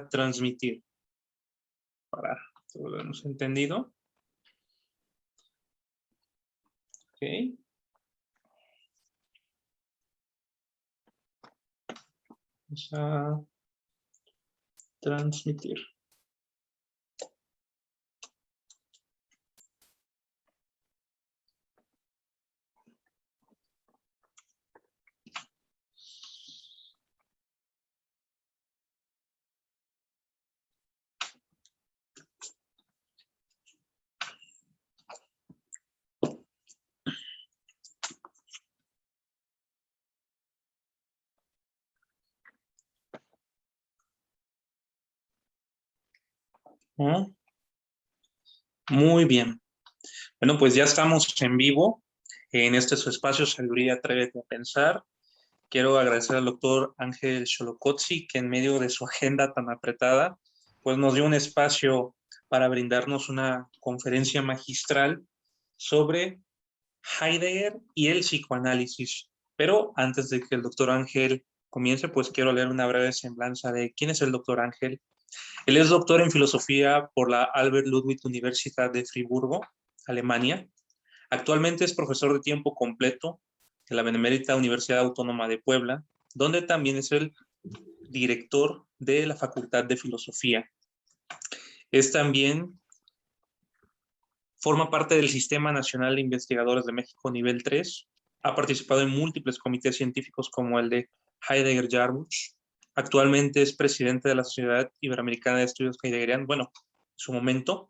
transmitir. Para que lo hemos entendido. Ok. Vamos a transmitir. ¿No? Muy bien. Bueno, pues ya estamos en vivo en este su espacio Sabiduría Atrévete a Pensar. Quiero agradecer al doctor Ángel Xolocotzi, que en medio de su agenda tan apretada, pues nos dio un espacio para brindarnos una conferencia magistral sobre Heidegger y el psicoanálisis. Pero antes de que el doctor Ángel comience, pues quiero leer una breve semblanza de quién es el doctor Ángel. Él es doctor en filosofía por la Albert Ludwig Universität de Friburgo, Alemania. Actualmente es profesor de tiempo completo de la Benemérita Universidad Autónoma de Puebla, donde también es el director de la Facultad de Filosofía. Es también forma parte del Sistema Nacional de Investigadores de México nivel 3. Ha participado en múltiples comités científicos como el de Heidegger Jarmusch. Actualmente es presidente de la Sociedad Iberoamericana de Estudios Heideggerianos, bueno, en su momento,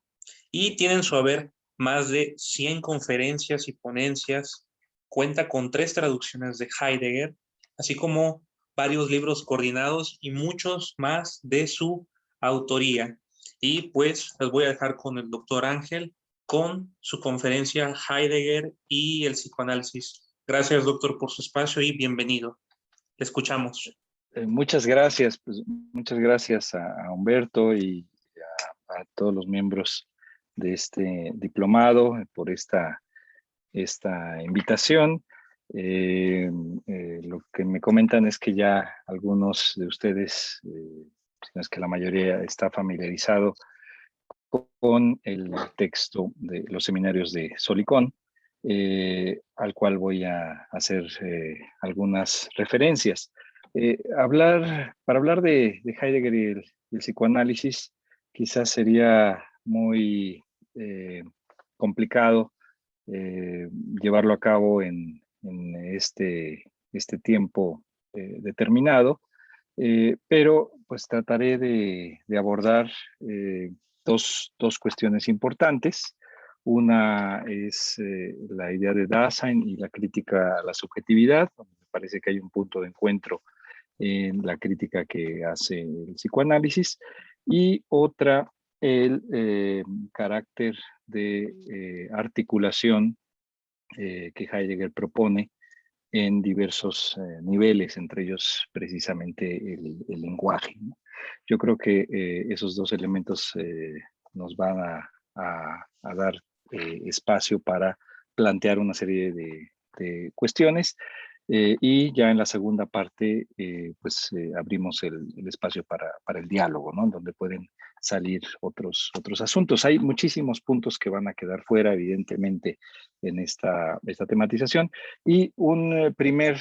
y tiene en su haber más de 100 conferencias y ponencias. Cuenta con 3 traducciones de Heidegger, así como varios libros coordinados y muchos más de su autoría. Y pues les voy a dejar con el doctor Ángel con su conferencia Heidegger y el psicoanálisis. Gracias, doctor, por su espacio y bienvenido. Le escuchamos. Muchas gracias, pues, muchas gracias a Humberto y a todos los miembros de este diplomado por esta invitación. Lo que me comentan es que ya algunos de ustedes, si no es que la mayoría, está familiarizado con el texto de los seminarios de Solicón, al cual voy a hacer algunas referencias. Para hablar de Heidegger y el psicoanálisis, quizás sería muy complicado llevarlo a cabo en este tiempo determinado, pero pues trataré de abordar dos cuestiones importantes. Una es la idea de Dasein y la crítica a la subjetividad, donde me parece que hay un punto de encuentro en la crítica que hace el psicoanálisis, y otra, el carácter de articulación que Heidegger propone en diversos niveles, entre ellos precisamente el lenguaje, ¿no? Yo creo que esos dos elementos nos van a dar espacio para plantear una serie de cuestiones, y ya en la segunda parte abrimos el espacio para el diálogo, ¿no? Donde pueden salir otros asuntos. Hay muchísimos puntos que van a quedar fuera, evidentemente, en esta tematización. Y un primer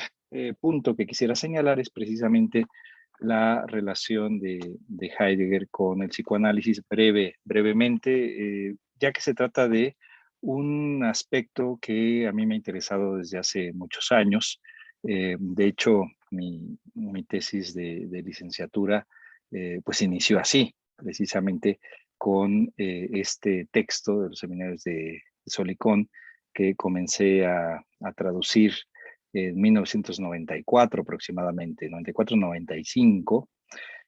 punto que quisiera señalar es precisamente la relación de Heidegger con el psicoanálisis brevemente, ya que se trata de un aspecto que a mí me ha interesado desde hace muchos años. De hecho, mi tesis de licenciatura pues inició así, precisamente con este texto de los seminarios de Solicón, que comencé a traducir en 1994 aproximadamente, 94-95.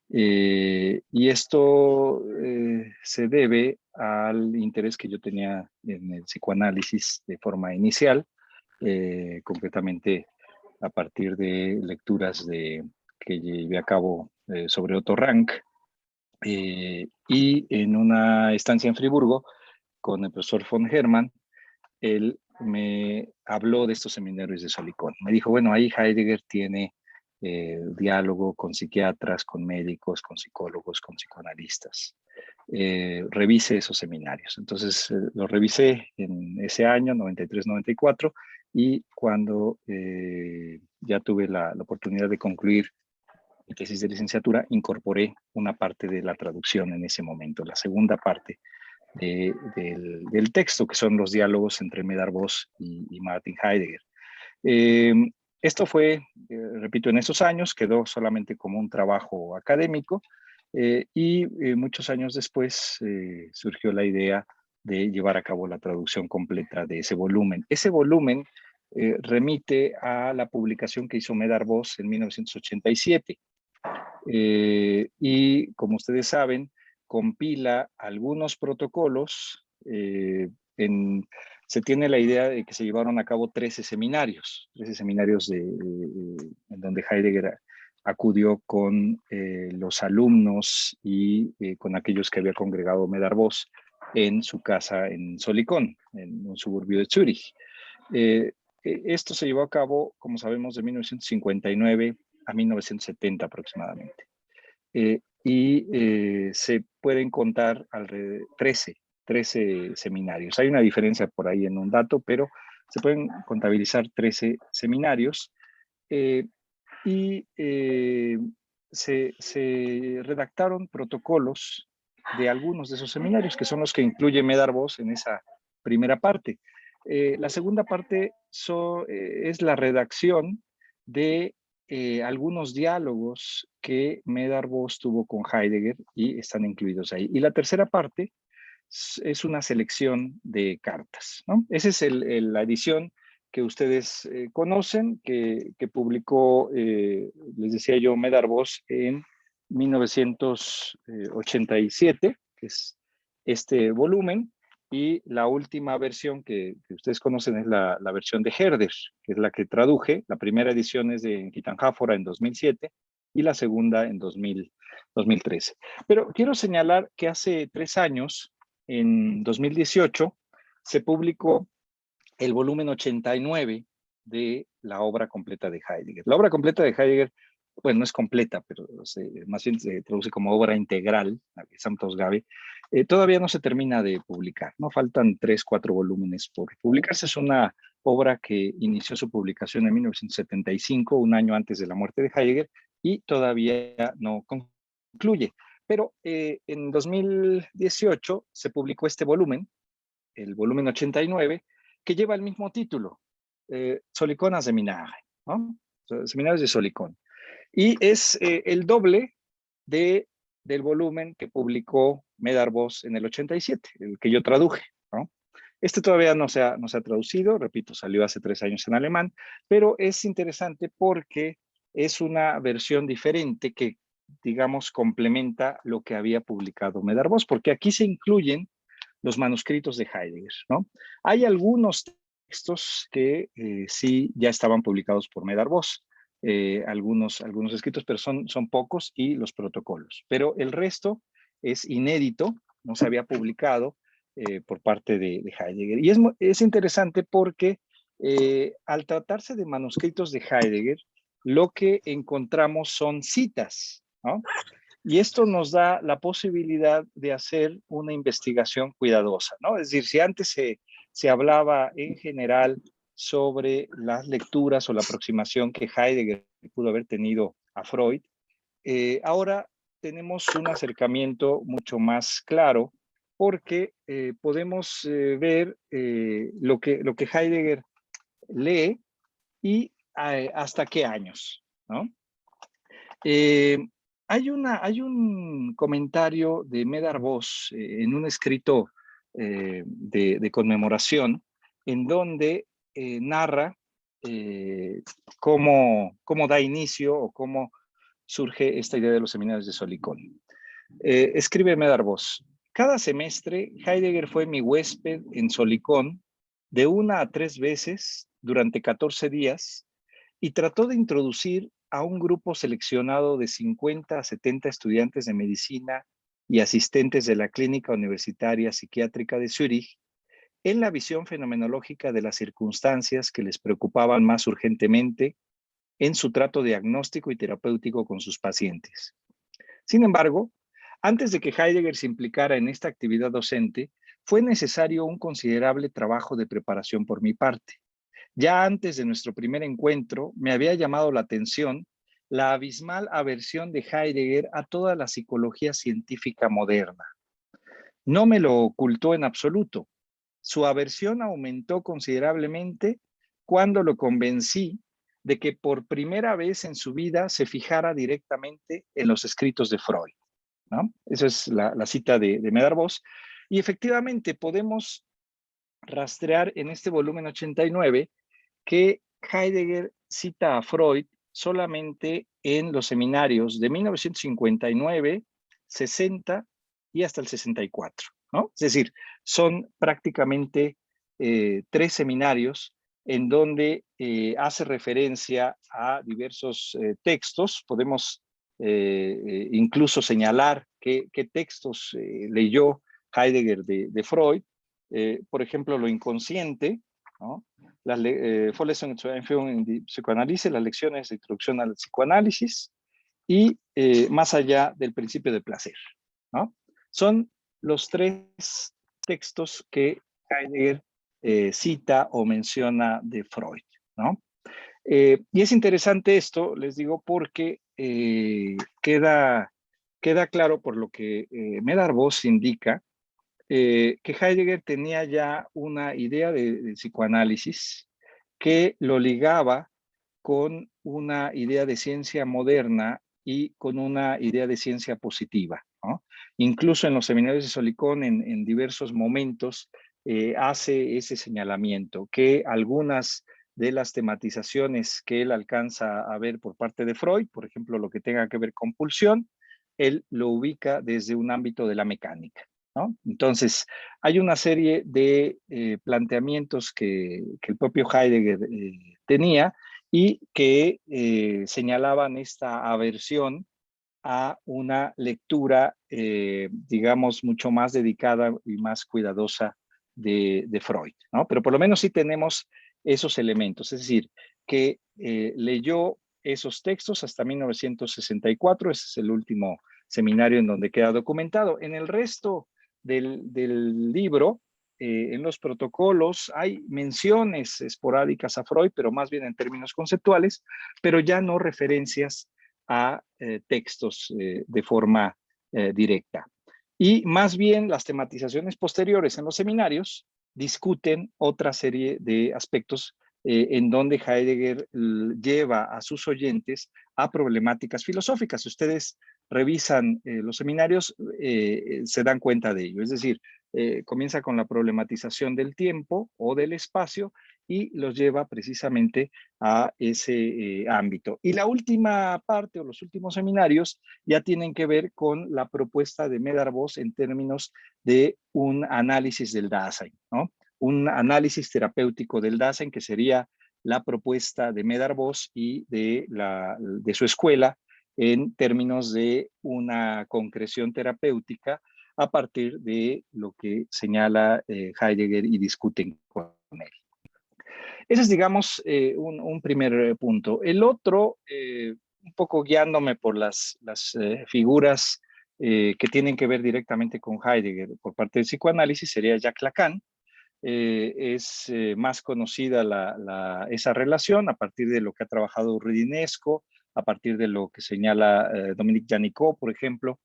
Y esto se debe al interés que yo tenía en el psicoanálisis de forma inicial, concretamente a partir de lecturas que llevé a cabo sobre Otto Rank, y en una estancia en Friburgo con el profesor von Hermann. Él me habló de estos seminarios de Solicón. Me dijo, bueno, ahí Heidegger tiene diálogo con psiquiatras, con médicos, con psicólogos, con psicoanalistas. Revise esos seminarios. Entonces, los revisé en ese año, 93-94, y cuando ya tuve la oportunidad de concluir mi tesis de licenciatura, incorporé una parte de la traducción en ese momento, la segunda parte del texto, que son los diálogos entre Medard Voss y Martin Heidegger. Esto fue, repito, en esos años, quedó solamente como un trabajo académico, y muchos años después surgió la idea de llevar a cabo la traducción completa de ese volumen. Ese volumen remite a la publicación que hizo Medard Voss en 1987. Y como ustedes saben, compila algunos protocolos. Se tiene la idea de que se llevaron a cabo 13 seminarios en donde Heidegger acudió con los alumnos y con aquellos que había congregado Medard Voss en su casa en Solikon, en un suburbio de Zúrich. Esto se llevó a cabo, como sabemos, de 1959 a 1970 aproximadamente. Se pueden contar alrededor de 13 seminarios. Hay una diferencia por ahí en un dato, pero se pueden contabilizar 13 seminarios. Se redactaron protocolos de algunos de esos seminarios, que son los que incluye Medard Voss en esa primera parte. La segunda parte es la redacción de algunos diálogos que Medard Voss tuvo con Heidegger y están incluidos ahí. Y la tercera parte es una selección de cartas, ¿no? Esa es la edición que ustedes conocen, que publicó, les decía yo, Medard Voss en 1987, que es este volumen, y la última versión que ustedes conocen es la versión de Herder, que es la que traduje. La primera edición es de Kitanjáfora en 2007 y la segunda en 2013. Pero quiero señalar que hace 3 años, en 2018, se publicó el volumen 89 de la obra completa de Heidegger. La obra completa de Heidegger, bueno, no es completa, pero más bien se traduce como obra integral, Gesamtausgabe. Todavía no se termina de publicar, ¿no? Faltan 3, 4 volúmenes por publicarse. Es una obra que inició su publicación en 1975, un año antes de la muerte de Heidegger, y todavía no concluye. Pero en 2018 se publicó este volumen, el volumen 89, que lleva el mismo título, Solikon a Seminare, ¿no? Seminarios de Solikon. Y es el doble del volumen que publicó Medard Voss en el 87, el que yo traduje, ¿no? Este todavía no se ha traducido, repito, salió hace 3 años en alemán, pero es interesante porque es una versión diferente que, digamos, complementa lo que había publicado Medard Voss, porque aquí se incluyen los manuscritos de Heidegger, ¿no? Hay algunos textos que sí ya estaban publicados por Medard Voss, algunos escritos, pero son pocos, y los protocolos. Pero el resto es inédito, no se había publicado por parte de Heidegger. Y es interesante porque al tratarse de manuscritos de Heidegger, lo que encontramos son citas, ¿no? Y esto nos da la posibilidad de hacer una investigación cuidadosa, ¿no? Es decir, si antes se hablaba en general sobre las lecturas o la aproximación que Heidegger pudo haber tenido a Freud, ahora tenemos un acercamiento mucho más claro porque podemos ver lo que Heidegger lee y hasta qué años, ¿no? Eh, hay un comentario de Medard Voss en un escrito de conmemoración, en donde narra cómo da inicio o cómo surge esta idea de los seminarios de Solikon. Escribe Medard Voss: cada semestre Heidegger fue mi huésped en Solikon de 1 a 3 veces durante 14 días y trató de introducir a un grupo seleccionado de 50 a 70 estudiantes de medicina y asistentes de la Clínica Universitaria Psiquiátrica de Zúrich en la visión fenomenológica de las circunstancias que les preocupaban más urgentemente en su trato diagnóstico y terapéutico con sus pacientes. Sin embargo, antes de que Heidegger se implicara en esta actividad docente, fue necesario un considerable trabajo de preparación por mi parte. Ya antes de nuestro primer encuentro, me había llamado la atención la abismal aversión de Heidegger a toda la psicología científica moderna. No me lo ocultó en absoluto. Su aversión aumentó considerablemente cuando lo convencí de que por primera vez en su vida se fijara directamente en los escritos de Freud, ¿no? Esa es la cita de Medard Voss. Y efectivamente podemos rastrear en este volumen 89 que Heidegger cita a Freud solamente en los seminarios de 1959, 60 y hasta el 64, ¿no? Es decir, son prácticamente 3 seminarios en donde hace referencia a diversos textos. Podemos incluso señalar qué textos leyó Heidegger de Freud. Por ejemplo, lo inconsciente, ¿no? Vorlesungen zur Einführung in die Psychoanalyse, las lecciones de introducción al psicoanálisis y más allá del principio de placer, ¿no? Son los 3 textos que Heidegger cita o menciona de Freud, ¿no? Y es interesante esto, les digo, porque queda claro por lo que Medard Voss indica, que Heidegger tenía ya una idea de psicoanálisis que lo ligaba con una idea de ciencia moderna y con una idea de ciencia positiva, ¿no? Incluso en los seminarios de Solicón, en diversos momentos, hace ese señalamiento, que algunas de las tematizaciones que él alcanza a ver por parte de Freud, por ejemplo, lo que tenga que ver con pulsión, él lo ubica desde un ámbito de la mecánica, ¿no? Entonces, hay una serie de planteamientos que el propio Heidegger tenía y que señalaban esta aversión a una lectura, digamos, mucho más dedicada y más cuidadosa de Freud, ¿no? Pero por lo menos sí tenemos esos elementos, es decir, que leyó esos textos hasta 1964, ese es el último seminario en donde queda documentado. En el resto del libro, en los protocolos, hay menciones esporádicas a Freud, pero más bien en términos conceptuales, pero ya no referencias a textos de forma directa. Y más bien las tematizaciones posteriores en los seminarios discuten otra serie de aspectos en donde Heidegger lleva a sus oyentes a problemáticas filosóficas. Si ustedes revisan los seminarios, se dan cuenta de ello. Es decir, comienza con la problematización del tiempo o del espacio y los lleva precisamente a ese ámbito. Y la última parte o los últimos seminarios ya tienen que ver con la propuesta de Medard Voss en términos de un análisis del Dasein, ¿no? Un análisis terapéutico del Dasein, que sería la propuesta de Medard Voss y de su escuela en términos de una concreción terapéutica a partir de lo que señala Heidegger y discuten con él. Ese es, digamos, un primer punto. El otro, un poco guiándome por las figuras que tienen que ver directamente con Heidegger por parte del psicoanálisis, sería Jacques Lacan. Es más conocida esa relación a partir de lo que ha trabajado Rudinesco, a partir de lo que señala Dominique Janicot, por ejemplo,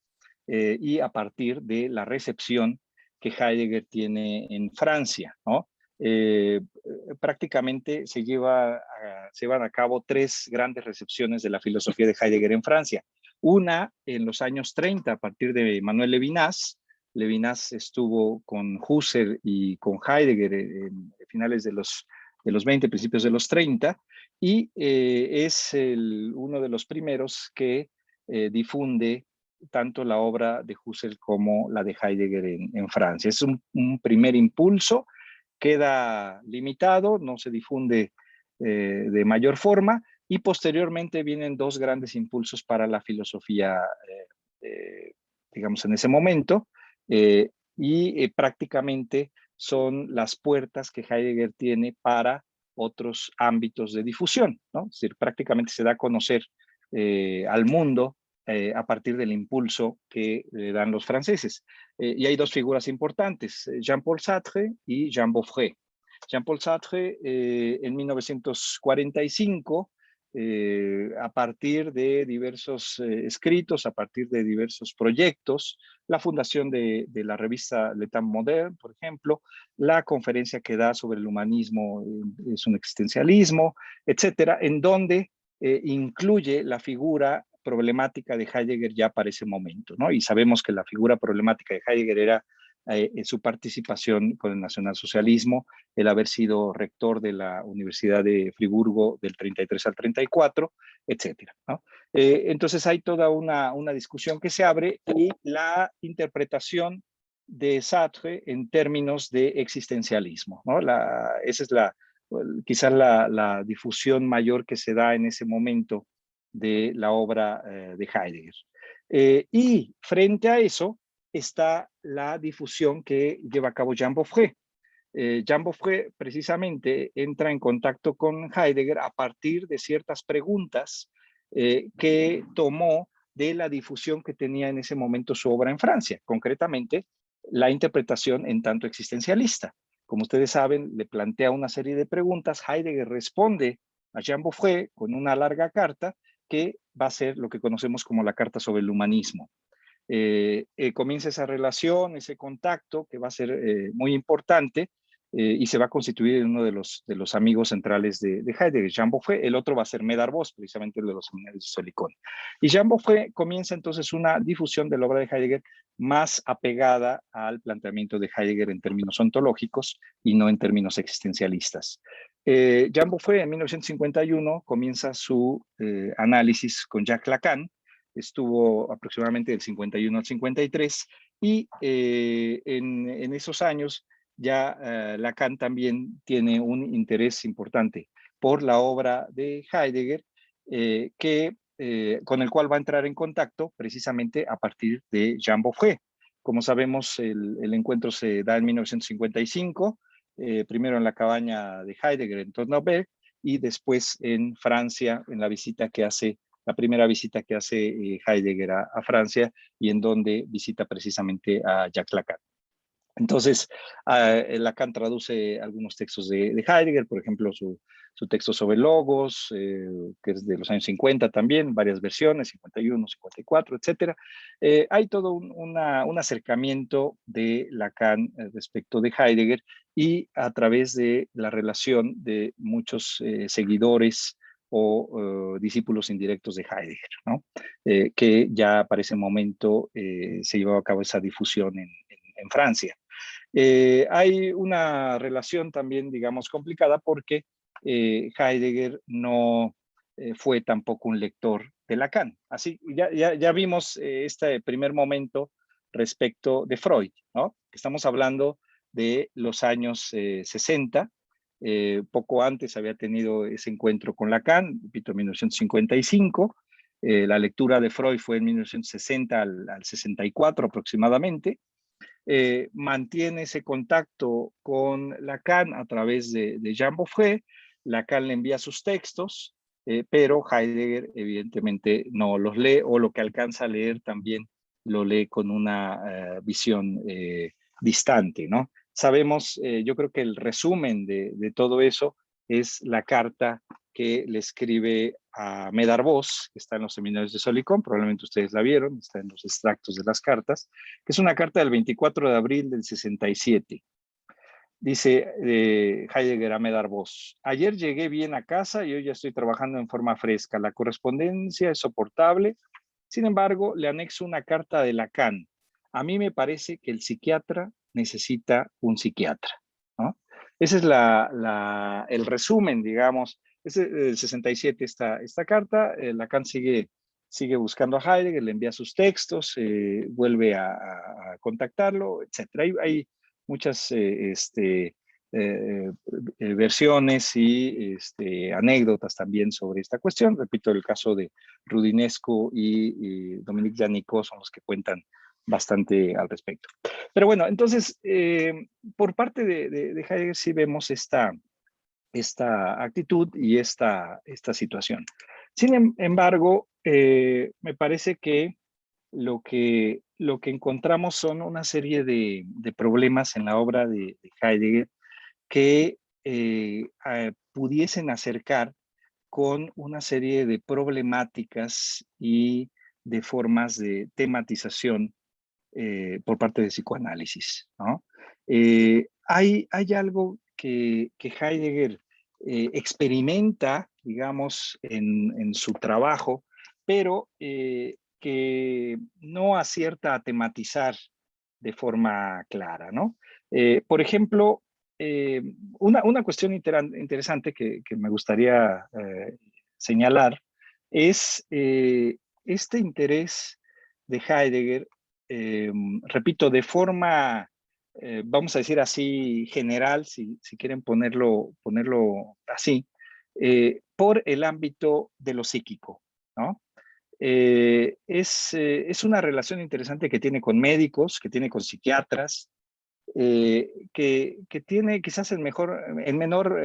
y a partir de la recepción que Heidegger tiene en Francia, ¿no? Prácticamente se llevan a cabo 3 grandes recepciones de la filosofía de Heidegger en Francia. Una en los años 30 a partir de Manuel Levinas. Levinas estuvo con Husserl y con Heidegger en finales de los 20, principios de los 30, y es uno de los primeros que difunde tanto la obra de Husserl como la de Heidegger en Francia. Es un primer impulso, queda limitado, no se difunde de mayor forma, y posteriormente vienen 2 grandes impulsos para la filosofía, digamos, en ese momento, y prácticamente son las puertas que Heidegger tiene para otros ámbitos de difusión, ¿no? Es decir, prácticamente se da a conocer al mundo a partir del impulso que le dan los franceses. Y hay dos figuras importantes, Jean-Paul Sartre y Jean Beaufret. Jean-Paul Sartre en 1945, a partir de diversos escritos, a partir de diversos proyectos, la fundación de la revista L'État Moderne, por ejemplo, la conferencia que da sobre el humanismo es un existencialismo, etcétera, en donde incluye la figura problemática de Heidegger ya para ese momento, ¿no? Y sabemos que la figura problemática de Heidegger era su participación con el nacionalsocialismo, el haber sido rector de la Universidad de Friburgo del 33 al 34, etcétera, ¿no? Entonces hay toda una discusión que se abre y la interpretación de Sartre en términos de existencialismo, ¿no? Esa es quizás la difusión mayor que se da en ese momento de la obra de Heidegger. Y frente a eso está la difusión que lleva a cabo Jean Beaufret. Jean Beaufret precisamente entra en contacto con Heidegger a partir de ciertas preguntas que tomó de la difusión que tenía en ese momento su obra en Francia, concretamente la interpretación en tanto existencialista. Como ustedes saben, le plantea una serie de preguntas, Heidegger responde a Jean Beaufret con una larga carta que va a ser lo que conocemos como la Carta sobre el Humanismo. Comienza esa relación, ese contacto que va a ser muy importante y se va a constituir en uno de los amigos centrales de Heidegger, Jean Beaufret. El otro va a ser Médard Vos, precisamente el de los seminarios de Solicón. Y Jean Beaufret comienza entonces una difusión de la obra de Heidegger más apegada al planteamiento de Heidegger en términos ontológicos y no en términos existencialistas. Jean Beaufret en 1951 comienza su análisis con Jacques Lacan, estuvo aproximadamente del 51 al 53 y en esos años ya Lacan también tiene un interés importante por la obra de Heidegger con el cual va a entrar en contacto precisamente a partir de Jean Beaufret. Como sabemos, el encuentro se da en 1955, primero en la cabaña de Heidegger en Tornberg y después en Francia en la primera visita que hace Heidegger a Francia y en donde visita precisamente a Jacques Lacan. Entonces, Lacan traduce algunos textos de Heidegger, por ejemplo, su texto sobre logos, que es de los años 50 también, varias versiones, 51, 54, etcétera. Hay todo un acercamiento de Lacan respecto de Heidegger y a través de la relación de muchos seguidores o discípulos indirectos de Heidegger, ¿no? Que ya para ese momento se llevaba a cabo esa difusión en Francia. Hay una relación también, digamos, complicada porque Heidegger no fue tampoco un lector de Lacan. Así, ya vimos este primer momento respecto de Freud, ¿no? Estamos hablando de los años 60. Poco antes había tenido ese encuentro con Lacan, repito, en 1955. La lectura de Freud fue en 1960 al 64 aproximadamente. Mantiene ese contacto con Lacan a través de Jean Beaufret. Lacan le envía sus textos, pero Heidegger evidentemente no los lee o lo que alcanza a leer también lo lee con una visión distante, ¿no? Sabemos, yo creo que el resumen de todo eso es la carta que le escribe a Médard Vos, que está en los seminarios de Solicón, probablemente ustedes la vieron, está en los extractos de las cartas, que es una carta del 24 de abril del 67. Dice Heidegger a Médard Vos: ayer llegué bien a casa y hoy ya estoy trabajando en forma fresca. La correspondencia es soportable. Sin embargo, le anexo una carta de Lacan. A mí me parece que el psiquiatra necesita un psiquiatra, ¿no? Ese es el resumen, digamos. Es el 67 esta carta. Lacan sigue buscando a Heidegger, le envía sus textos, vuelve a contactarlo, etc. Hay muchas versiones y anécdotas también sobre esta cuestión. Repito, el caso de Rudinesco y Dominique Janicot son los que cuentan bastante al respecto. Pero bueno, entonces, por parte de Heidegger sí vemos esta esta actitud y esta situación. Sin embargo, me parece que lo que encontramos son una serie de problemas en la obra de Heidegger que pudiesen acercar con una serie de problemáticas y de formas de tematización por parte de psicoanálisis, ¿no? Hay algo que Heidegger experimenta, digamos, en su trabajo, pero que no acierta a tematizar de forma clara, ¿no? Por ejemplo, una cuestión interesante que me gustaría señalar es este interés de Heidegger, eh, repito, de forma, vamos a decir así, general, si quieren ponerlo así, por el ámbito de lo psíquico, ¿no? Es una relación interesante que tiene con médicos, que tiene con psiquiatras, que tiene quizás en menor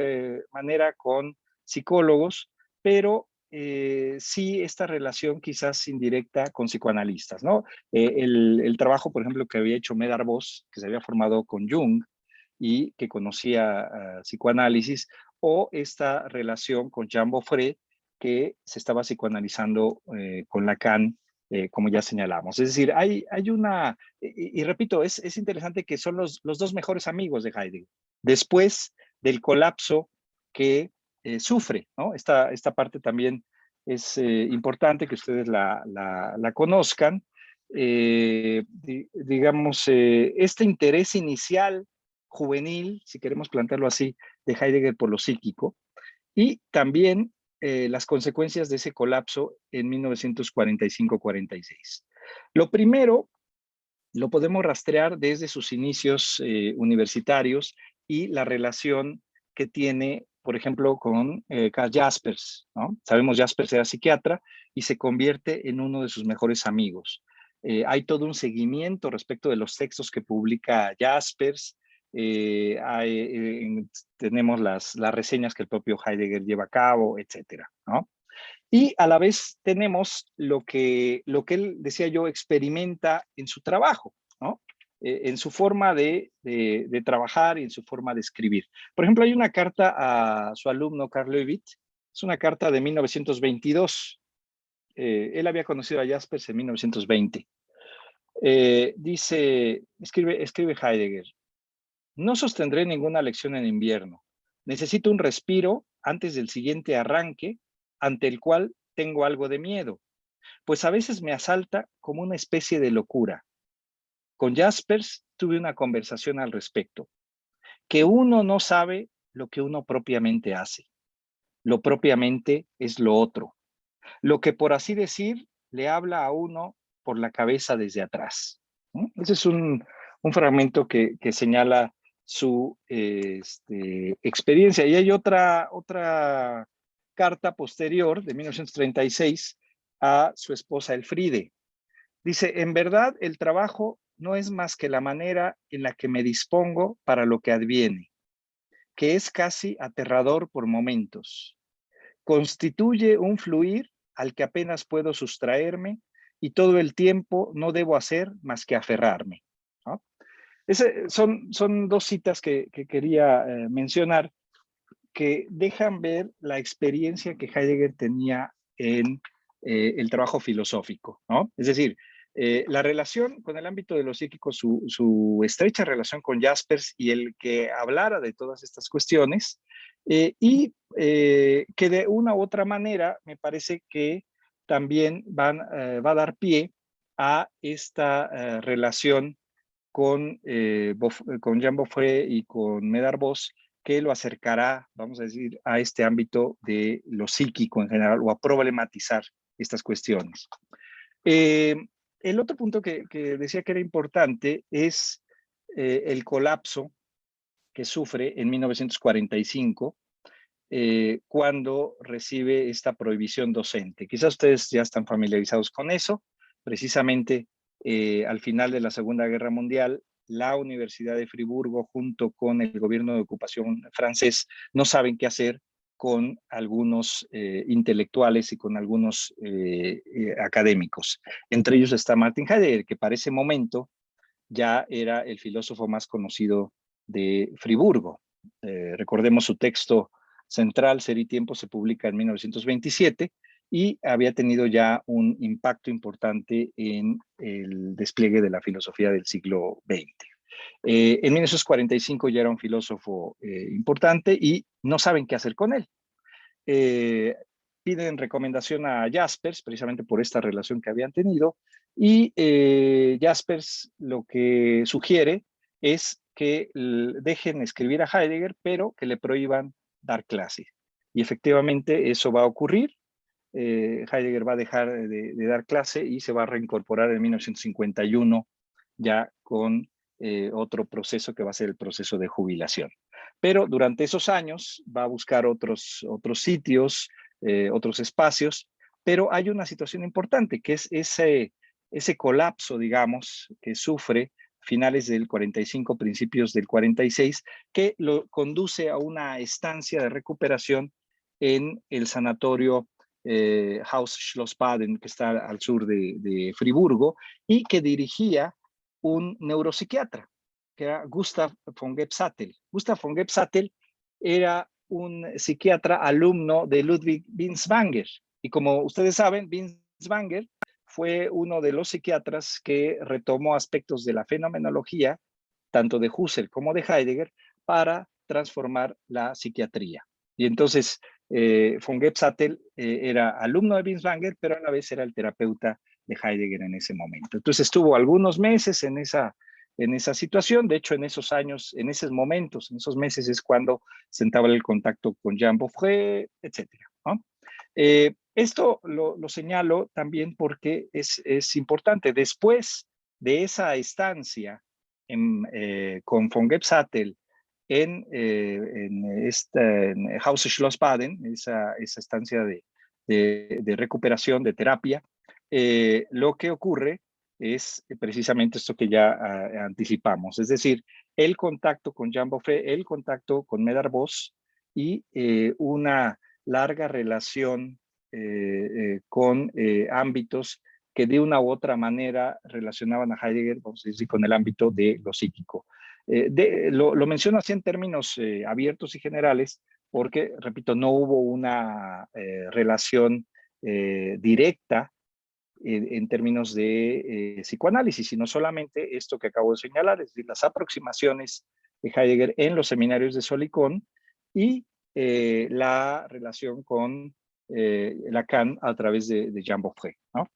manera con psicólogos, pero sí esta relación quizás indirecta con psicoanalistas, ¿no? El trabajo, por ejemplo, que había hecho Medard Voss, que se había formado con Jung y que conocía psicoanálisis, o esta relación con Jean Beaufret, que se estaba psicoanalizando con Lacan, como ya señalamos. Es decir, hay una, y repito, es interesante que son los dos mejores amigos de Heidegger, después del colapso que sufre, ¿no? Esta parte también es importante que ustedes la conozcan. Digamos, este interés inicial juvenil, si queremos plantearlo así, de Heidegger por lo psíquico, y también las consecuencias de ese colapso en 1945-46. Lo primero lo podemos rastrear desde sus inicios universitarios y la relación que tiene, por ejemplo, con Karl Jaspers, ¿no? Sabemos Jaspers era psiquiatra y se convierte en uno de sus mejores amigos. Hay todo un seguimiento respecto de los textos que publica Jaspers. Tenemos las reseñas que el propio Heidegger lleva a cabo, etcétera, ¿no? Y a la vez tenemos lo que él, decía yo, experimenta en su trabajo, ¿no? En su forma de trabajar y en su forma de escribir. Por ejemplo, hay una carta a su alumno Karl Levitt, es una carta de 1922. Él había conocido a Jaspers en 1920. Escribe Heidegger, no sostendré ninguna lección en invierno. Necesito un respiro antes del siguiente arranque, ante el cual tengo algo de miedo, pues a veces me asalta como una especie de locura. Con Jaspers tuve una conversación al respecto, que uno no sabe lo que uno propiamente hace. Lo propiamente es lo otro, lo que por así decir le habla a uno por la cabeza desde atrás. ¿No? Ese es un fragmento que señala su experiencia. Y hay otra carta posterior de 1936 a su esposa Elfriede. Dice, en verdad el trabajo no es más que la manera en la que me dispongo para lo que adviene, que es casi aterrador por momentos. Constituye un fluir al que apenas puedo sustraerme y todo el tiempo no debo hacer más que aferrarme, ¿no? Son dos citas que quería mencionar que dejan ver la experiencia que Heidegger tenía en el trabajo filosófico, ¿no? Es decir, la relación con el ámbito de lo psíquico, su estrecha relación con Jaspers y el que hablara de todas estas cuestiones, que de una u otra manera me parece que también va a dar pie a esta relación con Jean Beaufret y con Medard Voss, que lo acercará, vamos a decir, a este ámbito de lo psíquico en general o a problematizar estas cuestiones. Eh, el otro punto que decía que era importante es el colapso que sufre en 1945 cuando recibe esta prohibición docente. Quizás ustedes ya están familiarizados con eso. Precisamente al final de la Segunda Guerra Mundial, la Universidad de Friburgo, junto con el gobierno de ocupación francés, no saben qué hacer con algunos intelectuales y con algunos académicos. Entre ellos está Martin Heidegger, que para ese momento ya era el filósofo más conocido de Friburgo. Recordemos su texto central, Ser y Tiempo, se publica en 1927 y había tenido ya un impacto importante en el despliegue de la filosofía del siglo XX. En 1945 ya era un filósofo importante y no saben qué hacer con él. Piden recomendación a Jaspers, precisamente por esta relación que habían tenido, y Jaspers lo que sugiere es que dejen escribir a Heidegger, pero que le prohíban dar clases. Y efectivamente eso va a ocurrir. Heidegger va a dejar de dar clase y se va a reincorporar en 1951 ya con otro proceso que va a ser el proceso de jubilación. Pero durante esos años va a buscar otros sitios, otros espacios, pero hay una situación importante que es ese colapso, digamos, que sufre finales del 45, principios del 46, que lo conduce a una estancia de recuperación en el sanatorio Haus Schloss Baden, que está al sur de Friburgo, y que dirigía un neuropsiquiatra, que era Gustav von Gebsattel. Gustav von Gebsattel era un psiquiatra alumno de Ludwig Binswanger. Y como ustedes saben, Binswanger fue uno de los psiquiatras que retomó aspectos de la fenomenología, tanto de Husserl como de Heidegger, para transformar la psiquiatría. Y entonces, von Gebsattel era alumno de Binswanger, pero a la vez era el terapeuta de Heidegger en ese momento. Entonces estuvo algunos meses en esa situación. De hecho, en esos años, en esos momentos, en esos meses es cuando se entabla el contacto con Jean Beaufret, etc. ¿no? Esto lo señalo también porque es importante. Después de esa estancia con von Gebsattel en Haus Schloss Baden, esa estancia de recuperación, de terapia, lo que ocurre es precisamente esto que ya anticipamos, es decir, el contacto con Jean Beaufret, el contacto con Medard Voss y una larga relación con ámbitos que de una u otra manera relacionaban a Heidegger, vamos a decir, con el ámbito de lo psíquico. Lo menciono así en términos abiertos y generales, porque, repito, no hubo una relación directa en términos de psicoanálisis, sino solamente esto que acabo de señalar, es decir, las aproximaciones de Heidegger en los seminarios de Solikon y la relación con Lacan a través de Jean Beaufret, ¿no?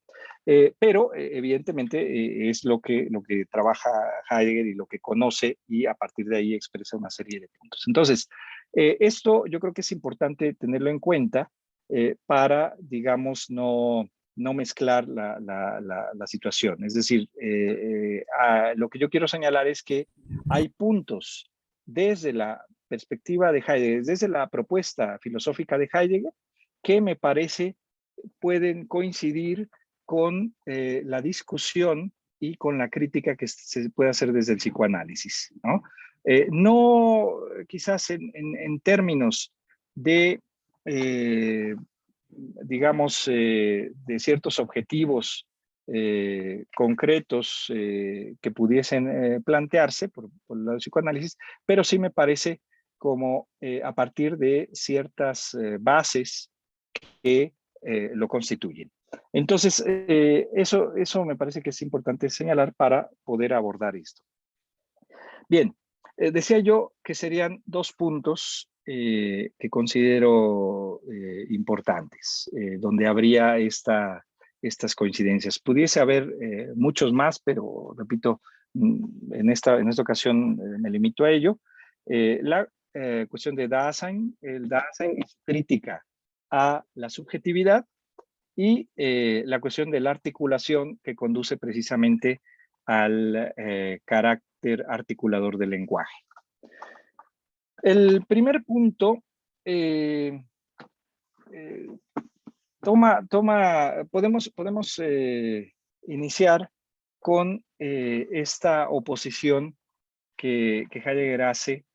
Pero evidentemente es lo que trabaja Heidegger y lo que conoce y a partir de ahí expresa una serie de puntos. Entonces, esto yo creo que es importante tenerlo en cuenta para, digamos, no mezclar la situación. Es decir, lo que yo quiero señalar es que hay puntos desde la perspectiva de Heidegger, desde la propuesta filosófica de Heidegger, que me parece pueden coincidir con la discusión y con la crítica que se puede hacer desde el psicoanálisis, ¿no? No quizás en términos de, digamos, de ciertos objetivos concretos que pudiesen plantearse por el lado del psicoanálisis, pero sí me parece como a partir de ciertas bases que lo constituyen. Entonces, eso me parece que es importante señalar para poder abordar esto. Bien, decía yo que serían dos puntos que considero importantes, donde habría estas coincidencias. Pudiese haber muchos más, pero repito, en esta ocasión me limito a ello. La cuestión de Dasein, el Dasein y su crítica a la subjetividad y la cuestión de la articulación que conduce precisamente al carácter articulador del lenguaje. El primer punto podemos iniciar con esta oposición que Heidegger hace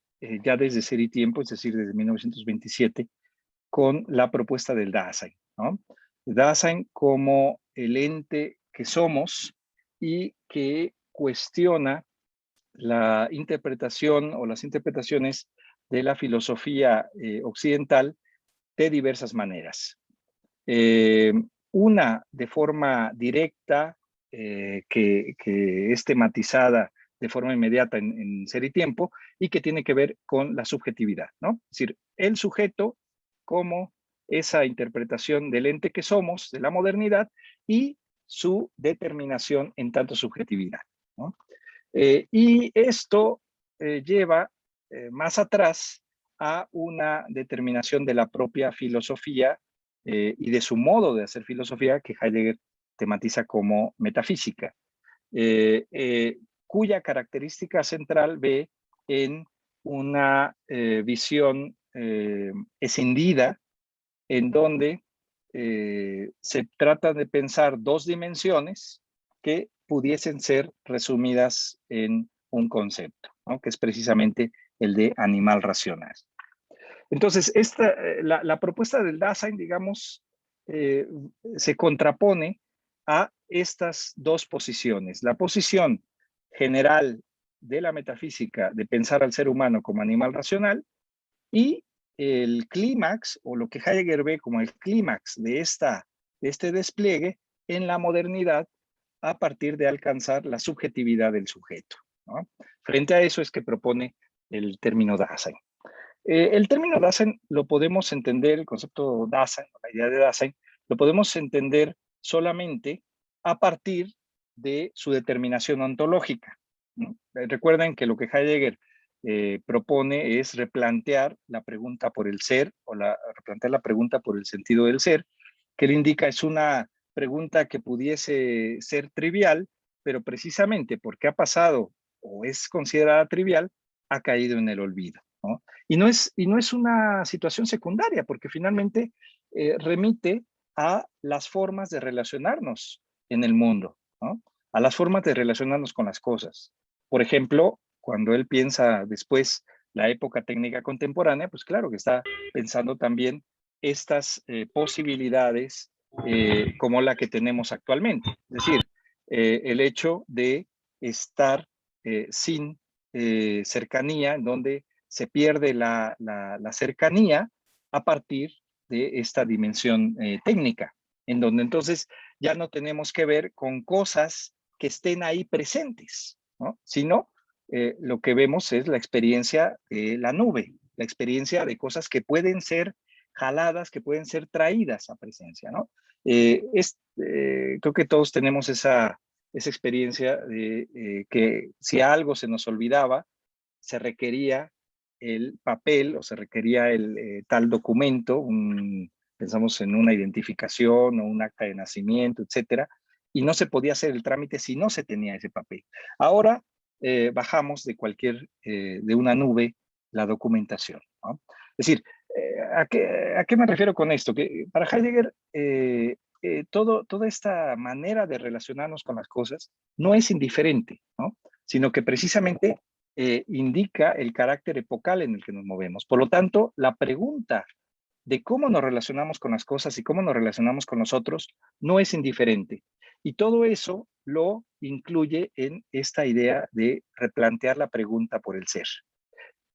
ya desde Ser y Tiempo, es decir, desde 1927, con la propuesta del Dasein, ¿no? Dasein como el ente que somos y que cuestiona la interpretación o las interpretaciones de la filosofía occidental de diversas maneras. Una de forma directa, que es tematizada de forma inmediata en Ser y Tiempo, y que tiene que ver con la subjetividad, ¿no? Es decir, el sujeto como esa interpretación del ente que somos, de la modernidad, y su determinación en tanto subjetividad, ¿no? Y esto lleva más atrás a una determinación de la propia filosofía y de su modo de hacer filosofía que Heidegger tematiza como metafísica, cuya característica central ve en una visión escindida, en donde se trata de pensar dos dimensiones que pudiesen ser resumidas en un concepto, ¿no? Que es precisamente el de animal racional. Entonces, la propuesta del Dasein, digamos, eh, se contrapone a estas dos posiciones. La posición general de la metafísica de pensar al ser humano como animal racional y el clímax, o lo que Heidegger ve como el clímax de este despliegue en la modernidad a partir de alcanzar la subjetividad del sujeto, ¿no? Frente a eso es que propone el término Dasein. El término Dasein lo podemos entender, el concepto Dasein, la idea de Dasein, lo podemos entender solamente a partir de su determinación ontológica, ¿no? Recuerden que lo que Heidegger propone es replantear la pregunta por el ser, o replantear la pregunta por el sentido del ser, que él indica es una pregunta que pudiese ser trivial, pero precisamente porque ha pasado o es considerada trivial, ha caído en el olvido, ¿no? Y no es una situación secundaria, porque finalmente remite a las formas de relacionarnos en el mundo, ¿no? A las formas de relacionarnos con las cosas. Por ejemplo, cuando él piensa después la época técnica contemporánea, pues claro que está pensando también estas posibilidades como la que tenemos actualmente. Es decir, el hecho de estar sin cercanía, en donde se pierde la cercanía a partir de esta dimensión técnica, en donde entonces ya no tenemos que ver con cosas que estén ahí presentes, ¿no? Sino lo que vemos es la experiencia de la nube, la experiencia de cosas que pueden ser jaladas, que pueden ser traídas a presencia, ¿no? Creo que todos tenemos esa experiencia de que si algo se nos olvidaba, se requería el papel o se requería el tal documento, pensamos en una identificación o un acta de nacimiento, etcétera, y no se podía hacer el trámite si no se tenía ese papel. Ahora bajamos de una nube la documentación, ¿no? Es decir, ¿a qué me refiero con esto? Que para Heidegger toda esta manera de relacionarnos con las cosas no es indiferente, ¿no? Sino que precisamente indica el carácter epocal en el que nos movemos. Por lo tanto, la pregunta de cómo nos relacionamos con las cosas y cómo nos relacionamos con nosotros no es indiferente. Y todo eso lo incluye en esta idea de replantear la pregunta por el ser.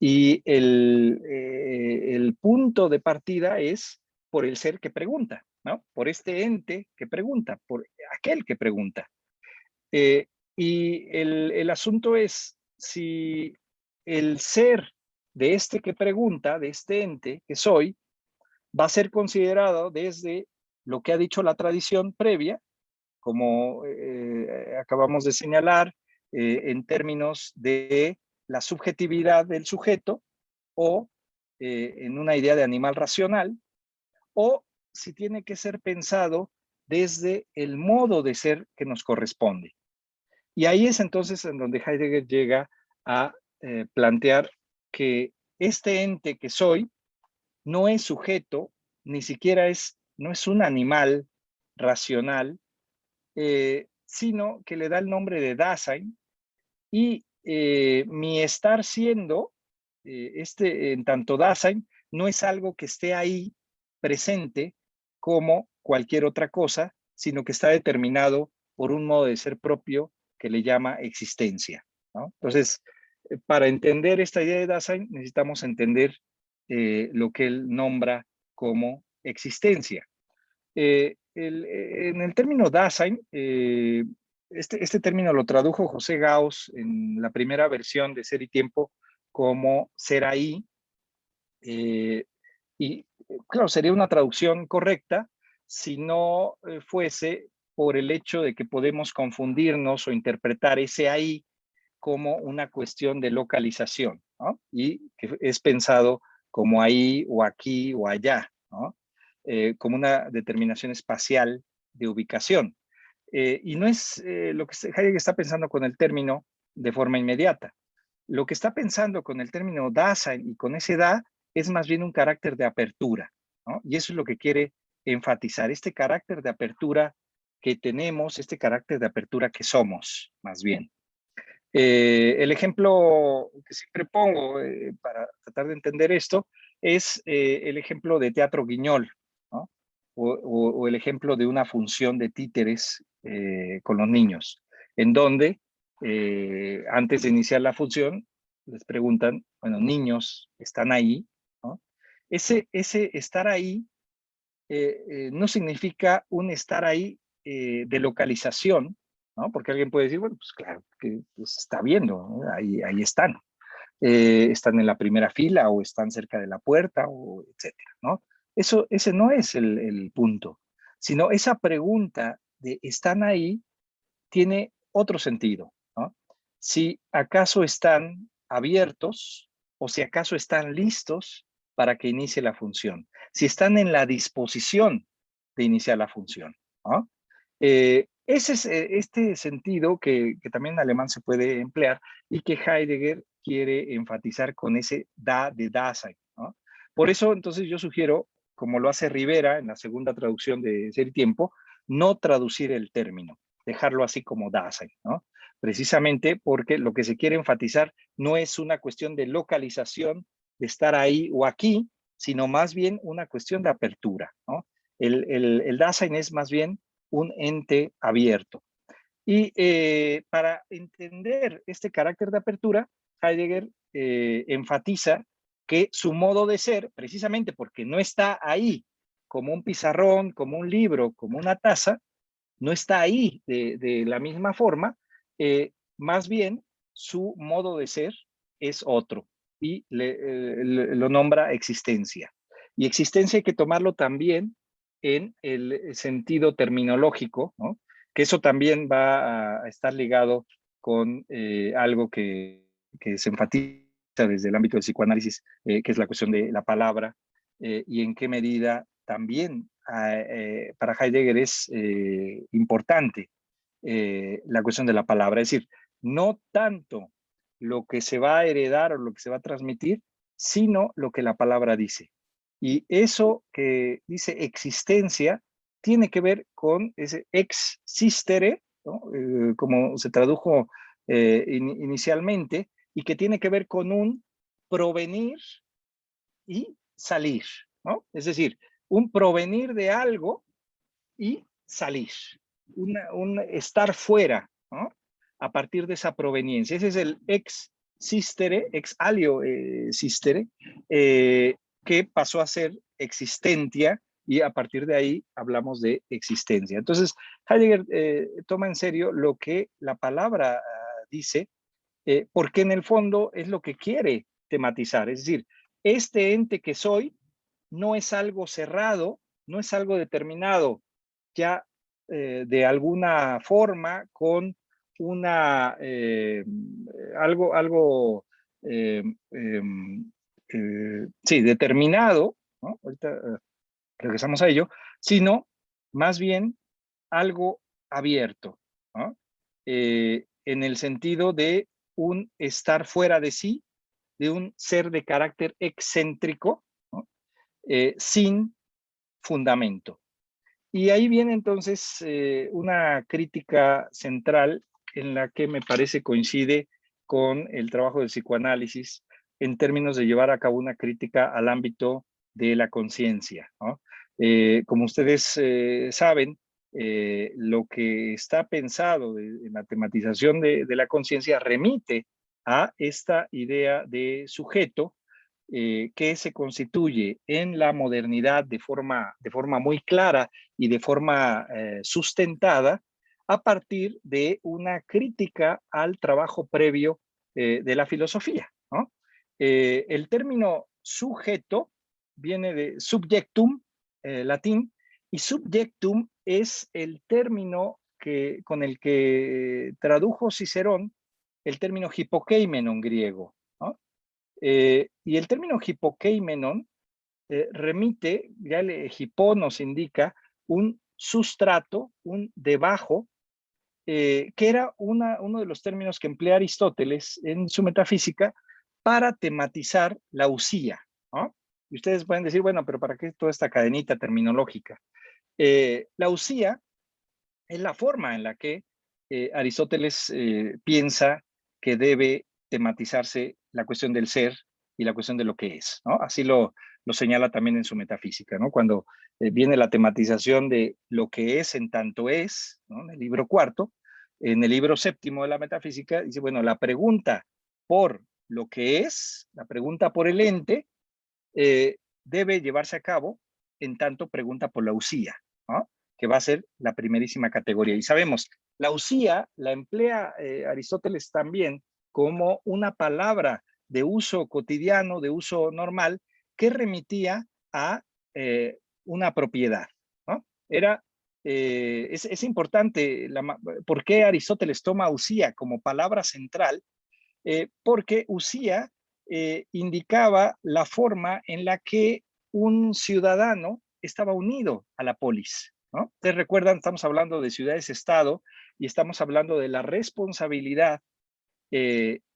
Y el punto de partida es por el ser que pregunta, ¿no? Por este ente que pregunta, por aquel que pregunta. Eh, y el asunto es si el ser de este que pregunta, de este ente que soy, va a ser considerado desde lo que ha dicho la tradición previa, como acabamos de señalar, en términos de la subjetividad del sujeto o en una idea de animal racional, o si tiene que ser pensado desde el modo de ser que nos corresponde. Y ahí es entonces en donde Heidegger llega a plantear que este ente que soy no es sujeto, ni siquiera no es un animal racional, sino que le da el nombre de Dasein, y mi estar siendo, en tanto Dasein, no es algo que esté ahí presente como cualquier otra cosa, sino que está determinado por un modo de ser propio que le llama existencia, ¿no? Entonces, para entender esta idea de Dasein, necesitamos entender lo que él nombra como existencia. En el término Dasein, este término lo tradujo José Gauss en la primera versión de Ser y Tiempo como ser ahí, y claro, sería una traducción correcta si no fuese por el hecho de que podemos confundirnos o interpretar ese ahí como una cuestión de localización, ¿no? Y que es pensado como ahí o aquí o allá, ¿no? Como una determinación espacial de ubicación. Y no es lo que Heidegger está pensando con el término de forma inmediata. Lo que está pensando con el término Dasein y con ese da es más bien un carácter de apertura, ¿no? Y eso es lo que quiere enfatizar, este carácter de apertura que tenemos, este carácter de apertura que somos, más bien. El ejemplo que siempre pongo para tratar de entender esto es el ejemplo de Teatro Guiñol, ¿no? O el ejemplo de una función de títeres con los niños, en donde antes de iniciar la función les preguntan, bueno, niños, ¿están ahí? ¿No? Ese estar ahí no significa un estar ahí de localización, ¿no? Porque alguien puede decir, bueno, pues claro, que pues, está viendo, ¿no? Ahí están. Están en la primera fila o están cerca de la puerta, o etcétera, ¿no? Ese no es el punto, sino esa pregunta de ¿están ahí? Tiene otro sentido, ¿no? Si acaso están abiertos o si acaso están listos para que inicie la función, si están en la disposición de iniciar la función, ¿no? Ese es este sentido que también en alemán se puede emplear y que Heidegger quiere enfatizar con ese da de Dasein, ¿no? Por eso, entonces, yo sugiero, como lo hace Rivera en la segunda traducción de Ser y Tiempo, no traducir el término, dejarlo así como Dasein, ¿no? Precisamente porque lo que se quiere enfatizar no es una cuestión de localización, de estar ahí o aquí, sino más bien una cuestión de apertura, ¿no? El Dasein es más bien un ente abierto. Y para entender este carácter de apertura, Heidegger enfatiza que su modo de ser, precisamente porque no está ahí como un pizarrón, como un libro, como una taza, no está ahí de la misma forma, más bien su modo de ser es otro y lo nombra existencia. Y existencia hay que tomarlo también en el sentido terminológico, ¿no? Que eso también va a estar ligado con algo que se enfatiza desde el ámbito del psicoanálisis, que es la cuestión de la palabra, y en qué medida también para Heidegger es importante la cuestión de la palabra. Es decir, no tanto lo que se va a heredar o lo que se va a transmitir, sino lo que la palabra dice. Y eso que dice existencia tiene que ver con ese existere, ¿no? Como se tradujo inicialmente, y que tiene que ver con un provenir y salir, ¿no? Es decir, un provenir de algo y salir, un estar fuera, ¿no? A partir de esa proveniencia. Ese es el ex sistere, ex alio sistere, que pasó a ser existentia, y a partir de ahí hablamos de existencia. Entonces, Heidegger toma en serio lo que la palabra dice, porque en el fondo es lo que quiere tematizar. Es decir, este ente que soy no es algo cerrado, no es algo determinado, ya de alguna forma con una algo eh, eh, sí, determinado, ¿no? Ahorita regresamos a ello, sino más bien algo abierto, ¿no? En el sentido de un estar fuera de sí, de un ser de carácter excéntrico, ¿no? Sin fundamento. Y ahí viene entonces una crítica central en la que me parece coincide con el trabajo del psicoanálisis en términos de llevar a cabo una crítica al ámbito de la conciencia, ¿no? Como ustedes saben, lo que está pensado en la tematización de la conciencia remite a esta idea de sujeto que se constituye en la modernidad de forma muy clara y de forma sustentada a partir de una crítica al trabajo previo de la filosofía, ¿no? El término sujeto viene de subjectum, latín, y subjectum es el término con el que tradujo Cicerón el término hipokeimenon griego, ¿no? Y el término hipokeimenon remite, ya el hipo nos indica un sustrato, un debajo, que era uno de los términos que emplea Aristóteles en su metafísica para tematizar la usía, ¿no? Y ustedes pueden decir, bueno, pero ¿para qué toda esta cadenita terminológica? La usía es la forma en la que Aristóteles piensa que debe tematizarse la cuestión del ser y la cuestión de lo que es, ¿no? Así lo señala también en su metafísica, ¿no? Cuando viene la tematización de lo que es en tanto es, ¿no? En el libro cuarto, en el libro séptimo de la metafísica, dice, bueno, la pregunta por lo que es, la pregunta por el ente, debe llevarse a cabo en tanto pregunta por la usía, ¿no? Que va a ser la primerísima categoría. Y sabemos, la usía la emplea Aristóteles también como una palabra de uso cotidiano, de uso normal, que remitía a una propiedad, ¿no? Es importante por qué Aristóteles toma usía como palabra central, porque usía indicaba la forma en la que un ciudadano estaba unido a la polis, ¿no? Ustedes recuerdan, estamos hablando de ciudades-estado y estamos hablando de la responsabilidad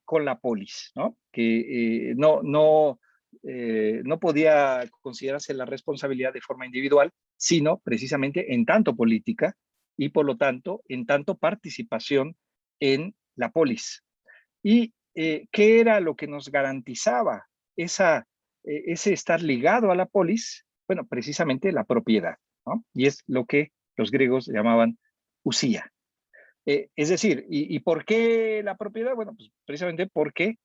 con la polis, ¿no? Que no podía considerarse la responsabilidad de forma individual, sino precisamente en tanto política y por lo tanto en tanto participación en la polis. ¿Y qué era lo que nos garantizaba ese estar ligado a la polis? Bueno, precisamente la propiedad, ¿no? Y es lo que los griegos llamaban usía. Es decir, ¿y por qué la propiedad? Bueno, pues precisamente porque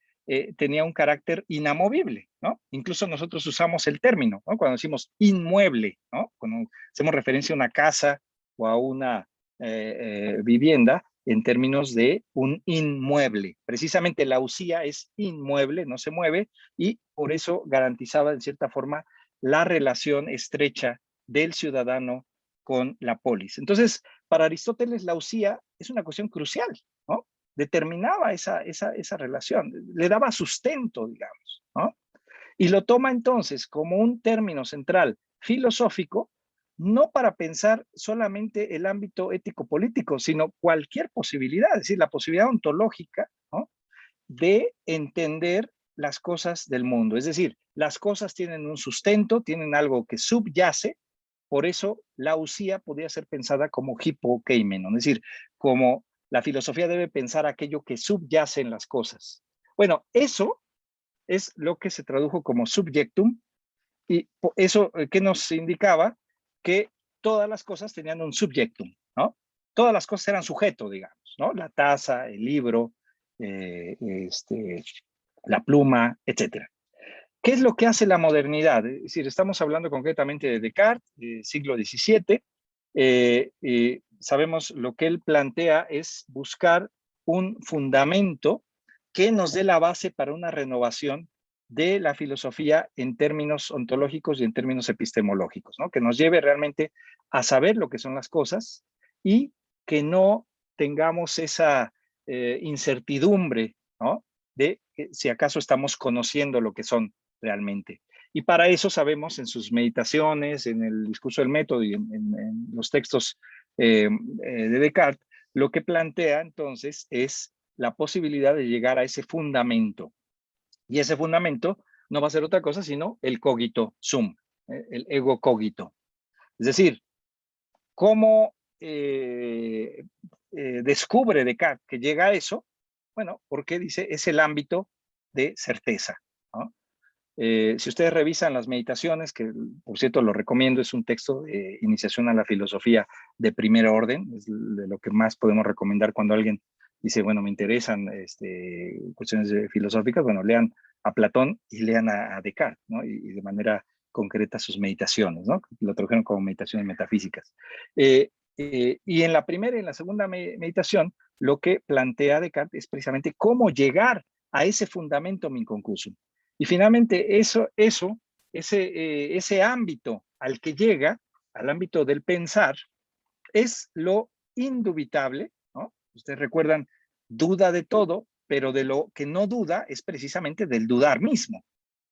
tenía un carácter inamovible, ¿no? Incluso nosotros usamos el término, ¿no? Cuando decimos inmueble, ¿no? Cuando hacemos referencia a una casa o a una vivienda en términos de un inmueble. Precisamente la usía es inmueble, no se mueve, y por eso garantizaba en cierta forma la relación estrecha del ciudadano con la polis. Entonces, para Aristóteles la usía es una cuestión crucial, ¿no? Determinaba esa relación, le daba sustento, digamos, ¿no? Y lo toma entonces como un término central filosófico, no para pensar solamente el ámbito ético-político, sino cualquier posibilidad, es decir, la posibilidad ontológica, ¿no? De entender las cosas del mundo. Es decir, las cosas tienen un sustento, tienen algo que subyace. Por eso la usía podría ser pensada como hipokeimenon, es decir, como la filosofía debe pensar aquello que subyace en las cosas. Bueno, eso es lo que se tradujo como subjectum, y eso que nos indicaba que todas las cosas tenían un subjectum, ¿no? Todas las cosas eran sujeto, digamos, ¿no? La taza, el libro, eh, este, la pluma, etcétera. ¿Qué es lo que hace la modernidad? Es decir, estamos hablando concretamente de Descartes, siglo XVII. Sabemos lo que él plantea es buscar un fundamento que nos dé la base para una renovación de la filosofía en términos ontológicos y en términos epistemológicos, ¿no? Que nos lleve realmente a saber lo que son las cosas y que no tengamos esa incertidumbre, ¿no? De si acaso estamos conociendo lo que son realmente. Y para eso sabemos en sus meditaciones, en el discurso del método y en los textos de Descartes, lo que plantea entonces es la posibilidad de llegar a ese fundamento. Y ese fundamento no va a ser otra cosa sino el cogito sum, el ego cogito. Es decir, ¿Cómo descubre Descartes que llega a eso? Bueno, porque dice, es el ámbito de certeza, ¿no? Si ustedes revisan las meditaciones, que por cierto lo recomiendo, es un texto de iniciación a la filosofía de primer orden, es de lo que más podemos recomendar cuando alguien dice, bueno, me interesan cuestiones filosóficas, bueno, lean a Platón y lean a Descartes, ¿no? Y de manera concreta sus meditaciones, ¿no? Lo trajeron como meditaciones metafísicas. Y en la primera y en la segunda meditación, lo que plantea Descartes es precisamente cómo llegar a ese fundamentum inconclusum. Y finalmente ese ámbito al que llega, al ámbito del pensar, es lo indubitable, ¿no? Ustedes recuerdan, duda de todo, pero de lo que no duda es precisamente del dudar mismo.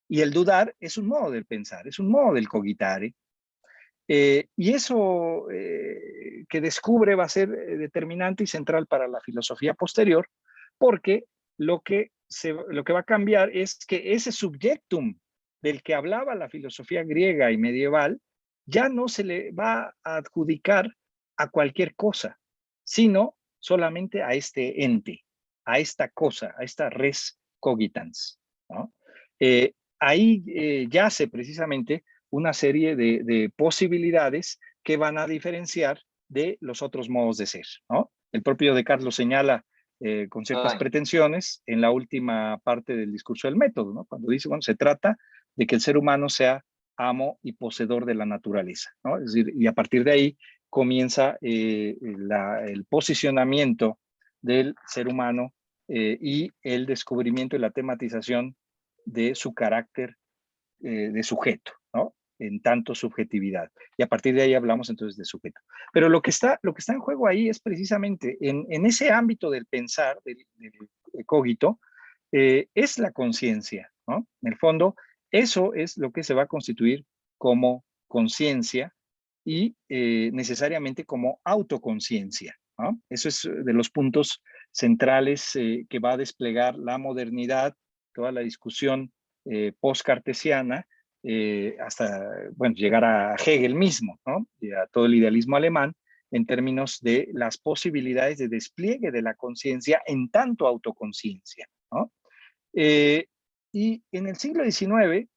Y el dudar es un modo del pensar, es un modo del cogitare. Y eso que descubre va a ser determinante y central para la filosofía posterior, porque lo que va a cambiar es que ese subjectum del que hablaba la filosofía griega y medieval ya no se le va a adjudicar a cualquier cosa, sino solamente a este ente, a esta cosa, a esta res cogitans, ¿no? Ahí yace precisamente una serie de posibilidades que van a diferenciar de los otros modos de ser, ¿no? El propio Descartes lo señala con ciertas pretensiones en la última parte del discurso del método, ¿no? Cuando dice, bueno, se trata de que el ser humano sea amo y poseedor de la naturaleza, ¿no? Es decir, y a partir de ahí comienza el posicionamiento del ser humano y el descubrimiento y la tematización de su carácter de sujeto, ¿no? En tanto subjetividad. Y a partir de ahí hablamos entonces de sujeto. Pero lo que está en juego ahí es precisamente en ese ámbito del pensar, del cogito, es la conciencia, ¿no? En el fondo, eso es lo que se va a constituir como conciencia y necesariamente como autoconciencia, ¿no? Eso es de los puntos centrales que va a desplegar la modernidad, toda la discusión post-cartesiana, hasta, bueno, llegar a Hegel mismo, ¿no? Y a todo el idealismo alemán, en términos de las posibilidades de despliegue de la conciencia en tanto autoconciencia, ¿no? Y en el siglo XIX,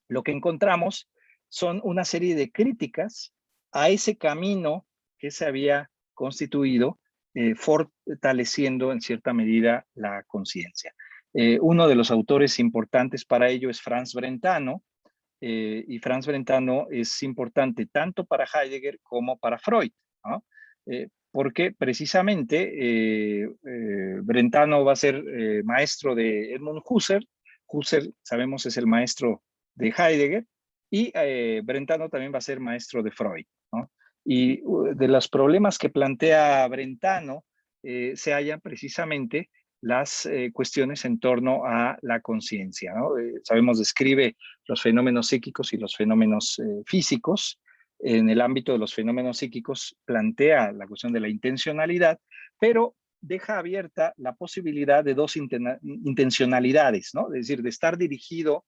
lo que encontramos son una serie de críticas a ese camino que se había constituido, fortaleciendo en cierta medida la conciencia. Uno de los autores importantes para ello es Franz Brentano, y Franz Brentano es importante tanto para Heidegger como para Freud, ¿no? Porque precisamente Brentano va a ser maestro de Edmund Husserl. Husserl, sabemos, es el maestro de Heidegger, y Brentano también va a ser maestro de Freud, ¿no? Y de los problemas que plantea Brentano se hallan precisamente las cuestiones en torno a la conciencia, ¿no? Sabemos, describe los fenómenos psíquicos y los fenómenos físicos. En el ámbito de los fenómenos psíquicos plantea la cuestión de la intencionalidad, pero deja abierta la posibilidad de dos intencionalidades, ¿no? Es decir, de estar dirigido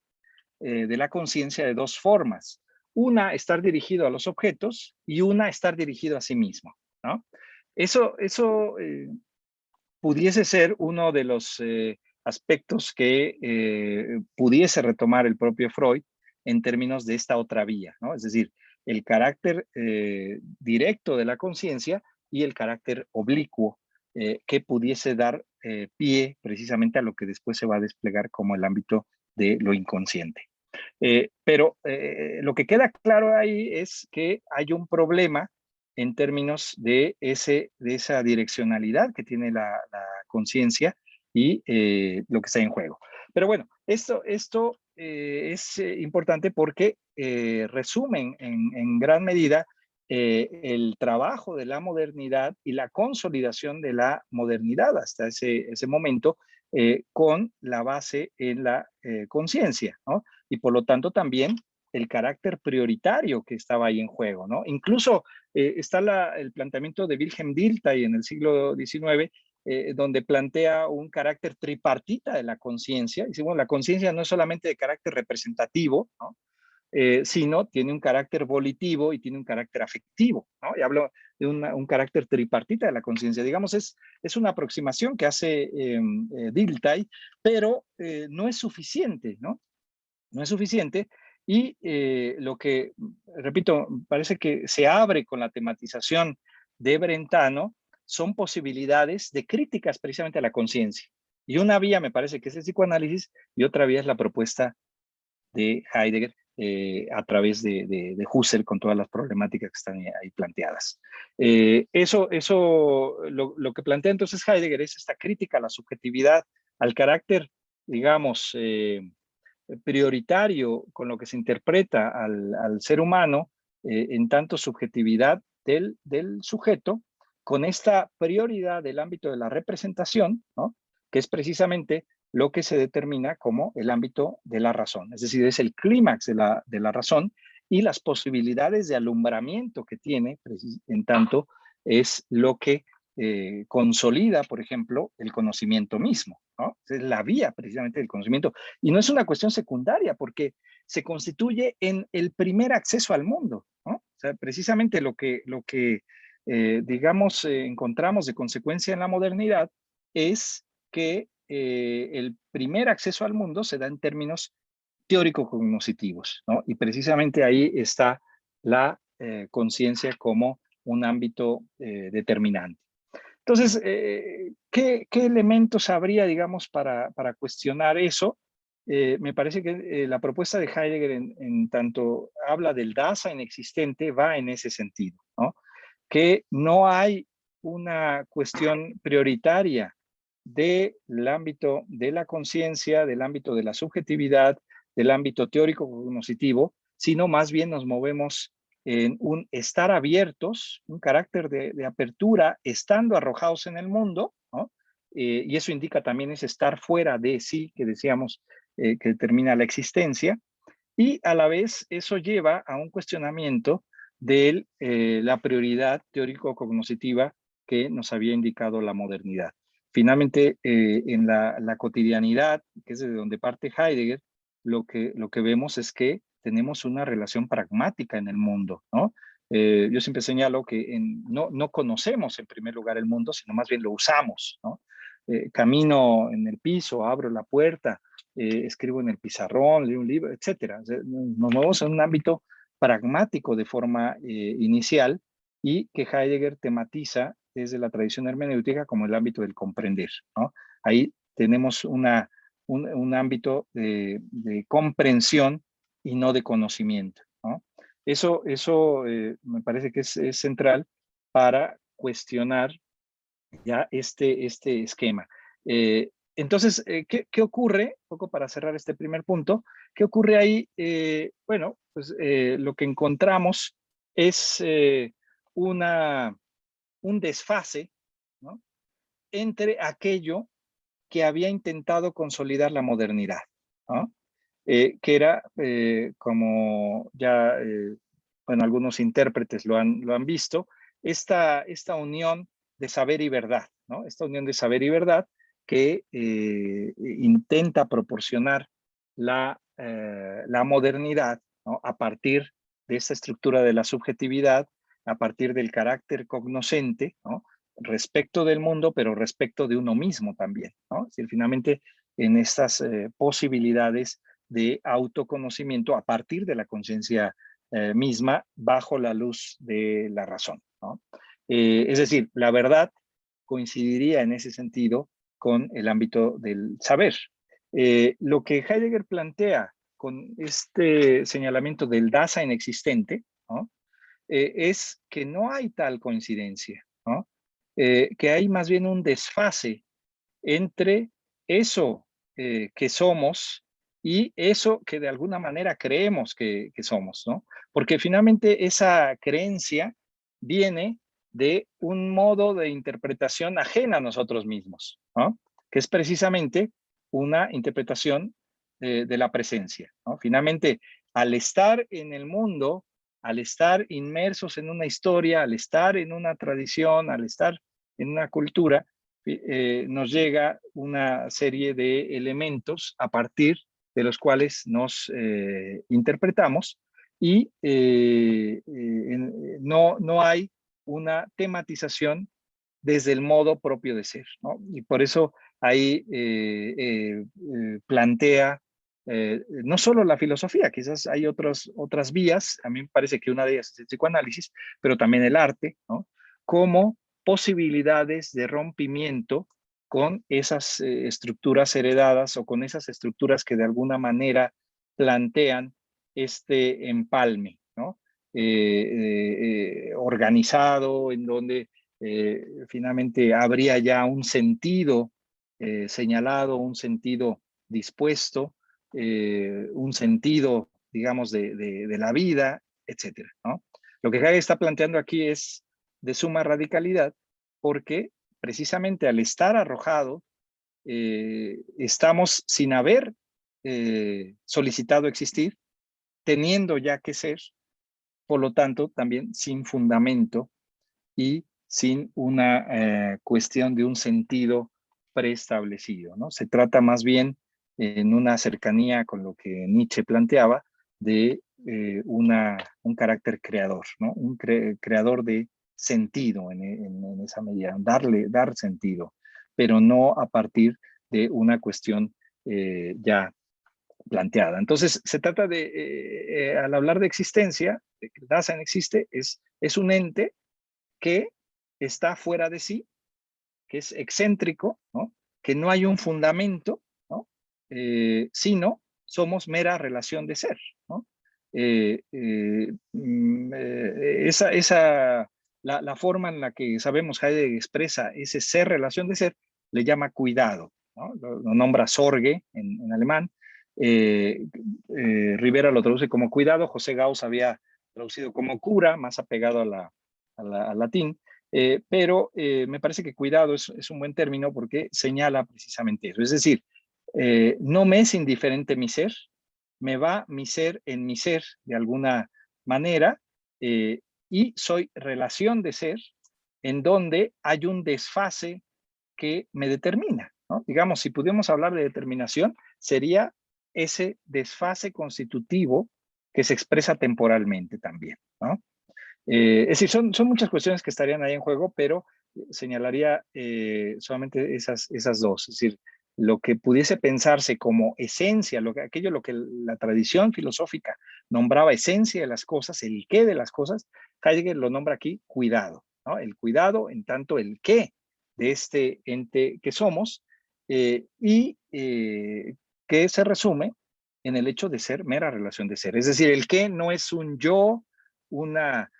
de la conciencia de dos formas. Una, estar dirigido a los objetos, y una, estar dirigido a sí mismo, ¿no? Eso pudiese ser uno de los aspectos que pudiese retomar el propio Freud en términos de esta otra vía, ¿no? Es decir, el carácter directo de la conciencia y el carácter oblicuo que pudiese dar pie precisamente a lo que después se va a desplegar como el ámbito de lo inconsciente. Pero lo que queda claro ahí es que hay un problema en términos de esa direccionalidad que tiene la conciencia y lo que está en juego. Pero bueno, esto es importante porque resumen en gran medida el trabajo de la modernidad y la consolidación de la modernidad hasta ese momento con la base en la conciencia, ¿no? Y por lo tanto también el carácter prioritario que estaba ahí en juego, ¿no? Incluso está el planteamiento de Wilhelm Dilthey en el siglo XIX, donde plantea un carácter tripartita de la conciencia. Dice, bueno, la conciencia no es solamente de carácter representativo, ¿no? sino tiene un carácter volitivo y tiene un carácter afectivo, ¿no? Y hablo de un carácter tripartita de la conciencia. Digamos, es una aproximación que hace Dilthey, pero no es suficiente, ¿no? No es suficiente. Y lo que, repito, parece que se abre con la tematización de Brentano son posibilidades de críticas precisamente a la conciencia. Y una vía me parece que es el psicoanálisis y otra vía es la propuesta de Heidegger a través de Husserl con todas las problemáticas que están ahí planteadas. Lo que plantea entonces Heidegger es esta crítica a la subjetividad, al carácter, digamos, prioritario con lo que se interpreta al ser humano en tanto subjetividad del sujeto, con esta prioridad del ámbito de la representación, ¿no? Que es precisamente lo que se determina como el ámbito de la razón. Es decir, es el clímax de la razón y las posibilidades de alumbramiento que tiene, en tanto es lo que consolida, por ejemplo, el conocimiento mismo, ¿no? Es la vía precisamente del conocimiento. Y no es una cuestión secundaria, porque se constituye en el primer acceso al mundo, ¿no? O sea, precisamente lo que digamos, encontramos de consecuencia en la modernidad es que el primer acceso al mundo se da en términos teórico-cognitivos, ¿no? Y precisamente ahí está la conciencia como un ámbito determinante. Entonces, ¿qué elementos habría, digamos, para cuestionar eso? Me parece que la propuesta de Heidegger en tanto habla del Dasein existente va en ese sentido, ¿no? Que no hay una cuestión prioritaria del ámbito de la conciencia, del ámbito de la subjetividad, del ámbito teórico-cognitivo, sino más bien nos movemos en un estar abiertos, un carácter de apertura, estando arrojados en el mundo, ¿no? Y eso indica también ese estar fuera de sí, que decíamos que determina la existencia, y a la vez eso lleva a un cuestionamiento de la prioridad teórico-cognitiva que nos había indicado la modernidad. Finalmente, en la cotidianidad, que es de donde parte Heidegger, lo que vemos es que tenemos una relación pragmática en el mundo, ¿no? Yo siempre señalo que no conocemos en primer lugar el mundo, sino más bien lo usamos, ¿no? Camino en el piso, abro la puerta, escribo en el pizarrón, leo un libro, etcétera. O sea, nos movemos en un ámbito pragmático de forma inicial y que Heidegger tematiza desde la tradición hermenéutica como el ámbito del comprender, ¿no? Ahí tenemos un ámbito de comprensión y no de conocimiento, ¿no? Eso me parece que es central para cuestionar ya este esquema. Entonces, ¿qué ocurre? Un poco para cerrar este primer punto, ¿qué ocurre ahí? Bueno, pues lo que encontramos es un desfase, ¿no? Entre aquello que había intentado consolidar la modernidad, ¿no? Que era, como ya, bueno, algunos intérpretes lo han visto, esta unión de saber y verdad, ¿no? Esta unión de saber y verdad que intenta proporcionar la modernidad, ¿no? A partir de esta estructura de la subjetividad, a partir del carácter cognoscente, ¿no? Respecto del mundo, pero respecto de uno mismo también, ¿no? Es decir, finalmente en estas posibilidades de autoconocimiento a partir de la conciencia misma bajo la luz de la razón, ¿no? Es decir, la verdad coincidiría en ese sentido con el ámbito del saber. Lo que Heidegger plantea con este señalamiento del Dasein existente, ¿no? Es que no hay tal coincidencia, ¿no? Que hay más bien un desfase entre eso que somos y eso que de alguna manera creemos que somos, ¿no? Porque finalmente esa creencia viene de un modo de interpretación ajena a nosotros mismos, ¿no? Que es precisamente una interpretación de la presencia, ¿no? Finalmente, al estar en el mundo, al estar inmersos en una historia, al estar en una tradición, al estar en una cultura, nos llega una serie de elementos a partir de los cuales nos interpretamos y no hay una tematización desde el modo propio de ser, ¿no? Y por eso ahí plantea no solo la filosofía, quizás hay otras vías, a mí me parece que una de ellas es el psicoanálisis, pero también el arte, ¿no? Como posibilidades de rompimiento con esas estructuras heredadas o con esas estructuras que de alguna manera plantean este empalme, ¿no? Organizado, en donde finalmente habría ya un sentido señalado, un sentido dispuesto, un sentido, digamos, de la vida, etcétera, ¿no? Lo que Hegel está planteando aquí es de suma radicalidad porque precisamente al estar arrojado, estamos sin haber solicitado existir, teniendo ya que ser, por lo tanto, también sin fundamento y sin una cuestión de un sentido preestablecido, ¿no? Se trata más bien, en una cercanía con lo que Nietzsche planteaba, de un carácter creador, ¿no? Un creador de sentido en esa medida, dar sentido, pero no a partir de una cuestión ya planteada. Entonces, se trata de, al hablar de existencia, de que Dasein existe, es un ente que está fuera de sí, que es excéntrico, ¿no? Que no hay un fundamento, ¿no? Sino somos mera relación de ser, ¿no? La forma en la que sabemos Heidegger expresa ese ser, relación de ser, le llama cuidado, ¿no? Lo nombra Sorge en alemán. Rivera lo traduce como cuidado, José Gauss había traducido como cura, más apegado al latín. Pero me parece que cuidado es un buen término porque señala precisamente eso. Es decir, no me es indiferente mi ser, me va mi ser en mi ser de alguna manera eh, y soy relación de ser en donde hay un desfase que me determina, ¿no? Digamos, si pudiéramos hablar de determinación, sería ese desfase constitutivo que se expresa temporalmente también, ¿no? Es decir, son muchas cuestiones que estarían ahí en juego, pero señalaría solamente esas dos. Es decir, lo que pudiese pensarse como esencia, aquello lo que la tradición filosófica nombraba esencia de las cosas, el qué de las cosas, Heidegger lo nombra aquí cuidado, ¿no? El cuidado en tanto el qué de este ente que somos que se resume en el hecho de ser mera relación de ser. Es decir, el qué no es un yo, una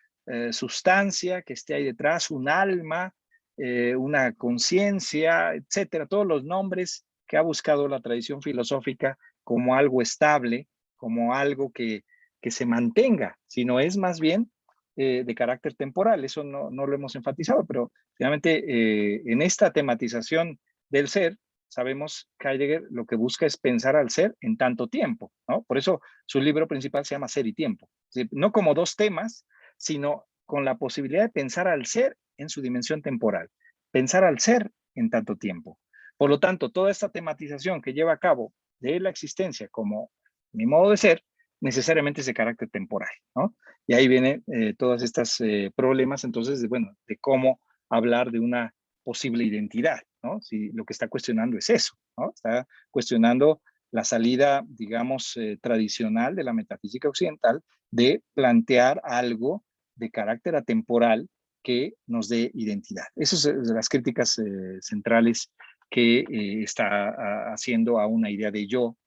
sustancia que esté ahí detrás, un alma, una conciencia, etcétera, todos los nombres que ha buscado la tradición filosófica como algo estable, como algo que se mantenga, sino es más bien de carácter temporal. Eso no lo hemos enfatizado, pero finalmente en esta tematización del ser, sabemos que Heidegger lo que busca es pensar al ser en tanto tiempo, ¿no? Por eso su libro principal se llama Ser y Tiempo. No como dos temas, sino con la posibilidad de pensar al ser en su dimensión temporal, pensar al ser en tanto tiempo. Por lo tanto, toda esta tematización que lleva a cabo de la existencia como mi modo de ser, necesariamente es de carácter temporal, ¿no? Y ahí vienen todos estos problemas, entonces, de cómo hablar de una posible identidad, ¿no? Si lo que está cuestionando es eso, ¿no? Está cuestionando la salida, digamos, tradicional de la metafísica occidental de plantear algo de carácter atemporal que nos dé identidad. Esas son las críticas centrales que está haciendo a una idea de yo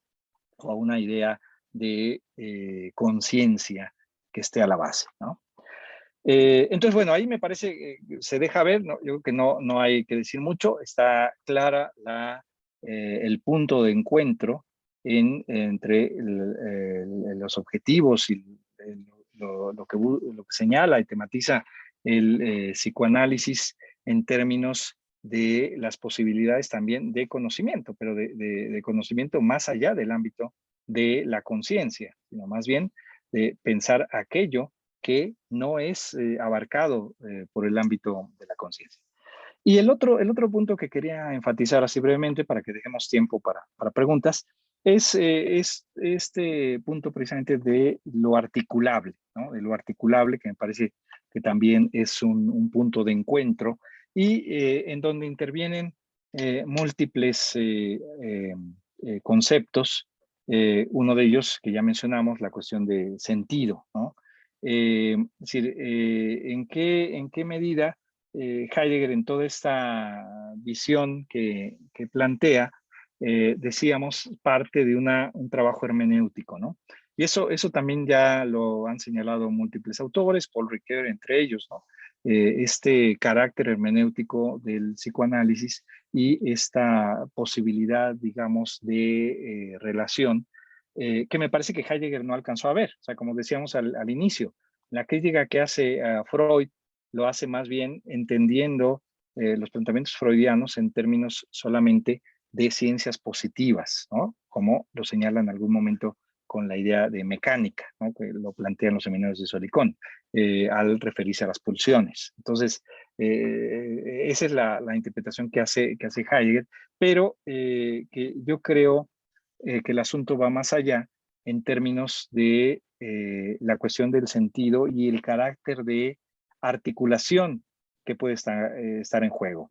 o a una idea de conciencia que esté a la base, ¿no? Entonces, bueno, ahí me parece que se deja ver, ¿no? Yo creo que no hay que decir mucho, está clara el punto de encuentro entre los objetivos y lo que señala y tematiza el psicoanálisis en términos de las posibilidades también de conocimiento, pero de conocimiento más allá del ámbito de la conciencia, sino más bien de pensar aquello que no es abarcado por el ámbito de la conciencia. Y el otro punto que quería enfatizar así brevemente para que dejemos tiempo para preguntas es este punto precisamente de lo articulable, ¿no? De lo articulable, que me parece que también es un punto de encuentro y en donde intervienen múltiples conceptos. Uno de ellos, que ya mencionamos, la cuestión de sentido, ¿no? Es decir, en qué medida Heidegger, en toda esta visión que plantea, decíamos, parte de un trabajo hermenéutico, ¿no? Y eso también ya lo han señalado múltiples autores, Paul Ricoeur entre ellos, ¿no? Este carácter hermenéutico del psicoanálisis y esta posibilidad, digamos, de relación que me parece que Heidegger no alcanzó a ver. O sea, como decíamos al inicio, la crítica que hace a Freud lo hace más bien entendiendo los planteamientos freudianos en términos solamente de ciencias positivas, ¿no? Como lo señala en algún momento con la idea de mecánica, ¿no? Que lo plantean los seminarios de Solicón, al referirse a las pulsiones. Entonces, esa es la interpretación que hace Heidegger, pero que yo creo que el asunto va más allá en términos de la cuestión del sentido y el carácter de articulación que puede estar en juego.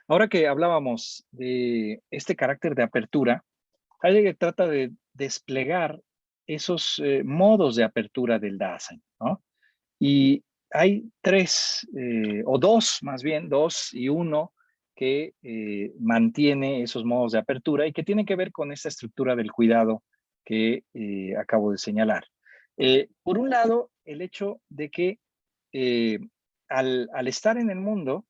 Ahora que hablábamos de este carácter de apertura, Heidegger trata de desplegar esos modos de apertura del Dasein, ¿no? Y hay tres, o dos más bien, dos y uno, que mantiene esos modos de apertura y que tienen que ver con esta estructura del cuidado que acabo de señalar. Por un lado, el hecho de que eh, al estar en el mundo,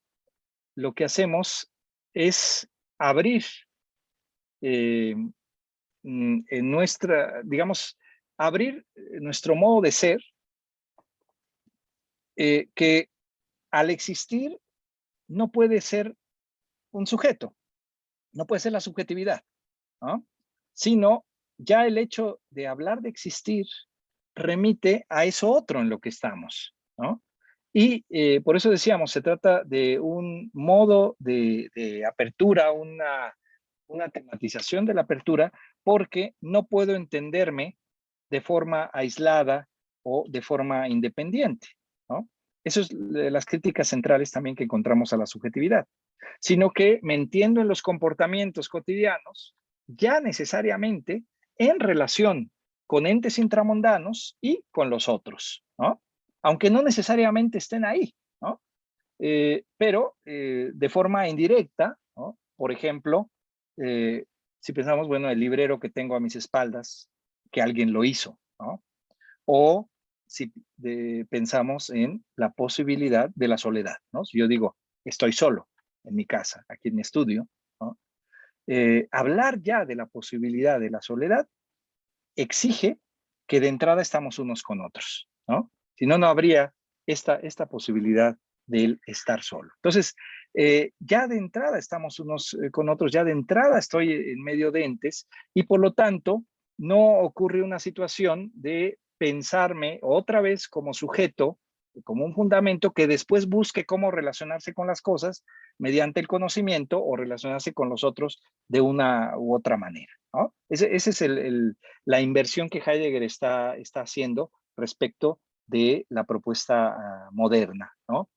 lo que hacemos es abrir eh, en nuestra, digamos, abrir nuestro modo de ser, que al existir no puede ser un sujeto, no puede ser la subjetividad, ¿no? Sino ya el hecho de hablar de existir remite a eso otro en lo que estamos, ¿no? Y por eso decíamos, se trata de un modo de apertura, una tematización de la apertura, porque no puedo entenderme de forma aislada o de forma independiente, ¿no? Eso es de las críticas centrales también que encontramos a la subjetividad, sino que me entiendo en los comportamientos cotidianos ya necesariamente en relación con entes intramundanos y con los otros, ¿no? Aunque no necesariamente estén ahí, ¿no? Pero de forma indirecta, ¿no? Por ejemplo, eh, si pensamos, bueno, el librero que tengo a mis espaldas, que alguien lo hizo, ¿no? O si pensamos en la posibilidad de la soledad, ¿no? Si yo digo, estoy solo en mi casa, aquí en mi estudio, ¿no? Hablar ya de la posibilidad de la soledad exige que de entrada estamos unos con otros, ¿no? Si no, no habría esta posibilidad del estar solo. Entonces, ya de entrada estamos unos con otros, ya de entrada estoy en medio de entes y por lo tanto no ocurre una situación de pensarme otra vez como sujeto, como un fundamento que después busque cómo relacionarse con las cosas mediante el conocimiento o relacionarse con los otros de una u otra manera, ¿no? Ese es la inversión que Heidegger está haciendo respecto de la propuesta moderna, ¿no?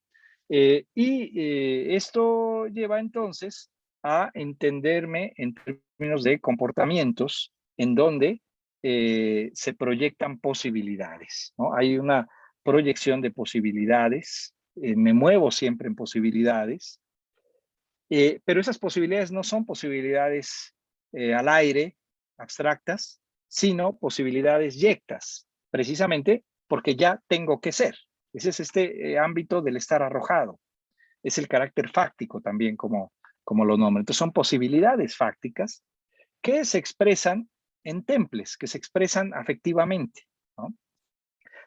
Esto lleva entonces a entenderme en términos de comportamientos en donde se proyectan posibilidades, ¿no? Hay una proyección de posibilidades, me muevo siempre en posibilidades, pero esas posibilidades no son posibilidades al aire, abstractas, sino posibilidades yectas, precisamente porque ya tengo que ser. Ese es este ámbito del estar arrojado. Es el carácter fáctico también, como lo nombro. Entonces son posibilidades fácticas que se expresan en temples, que se expresan afectivamente, ¿no?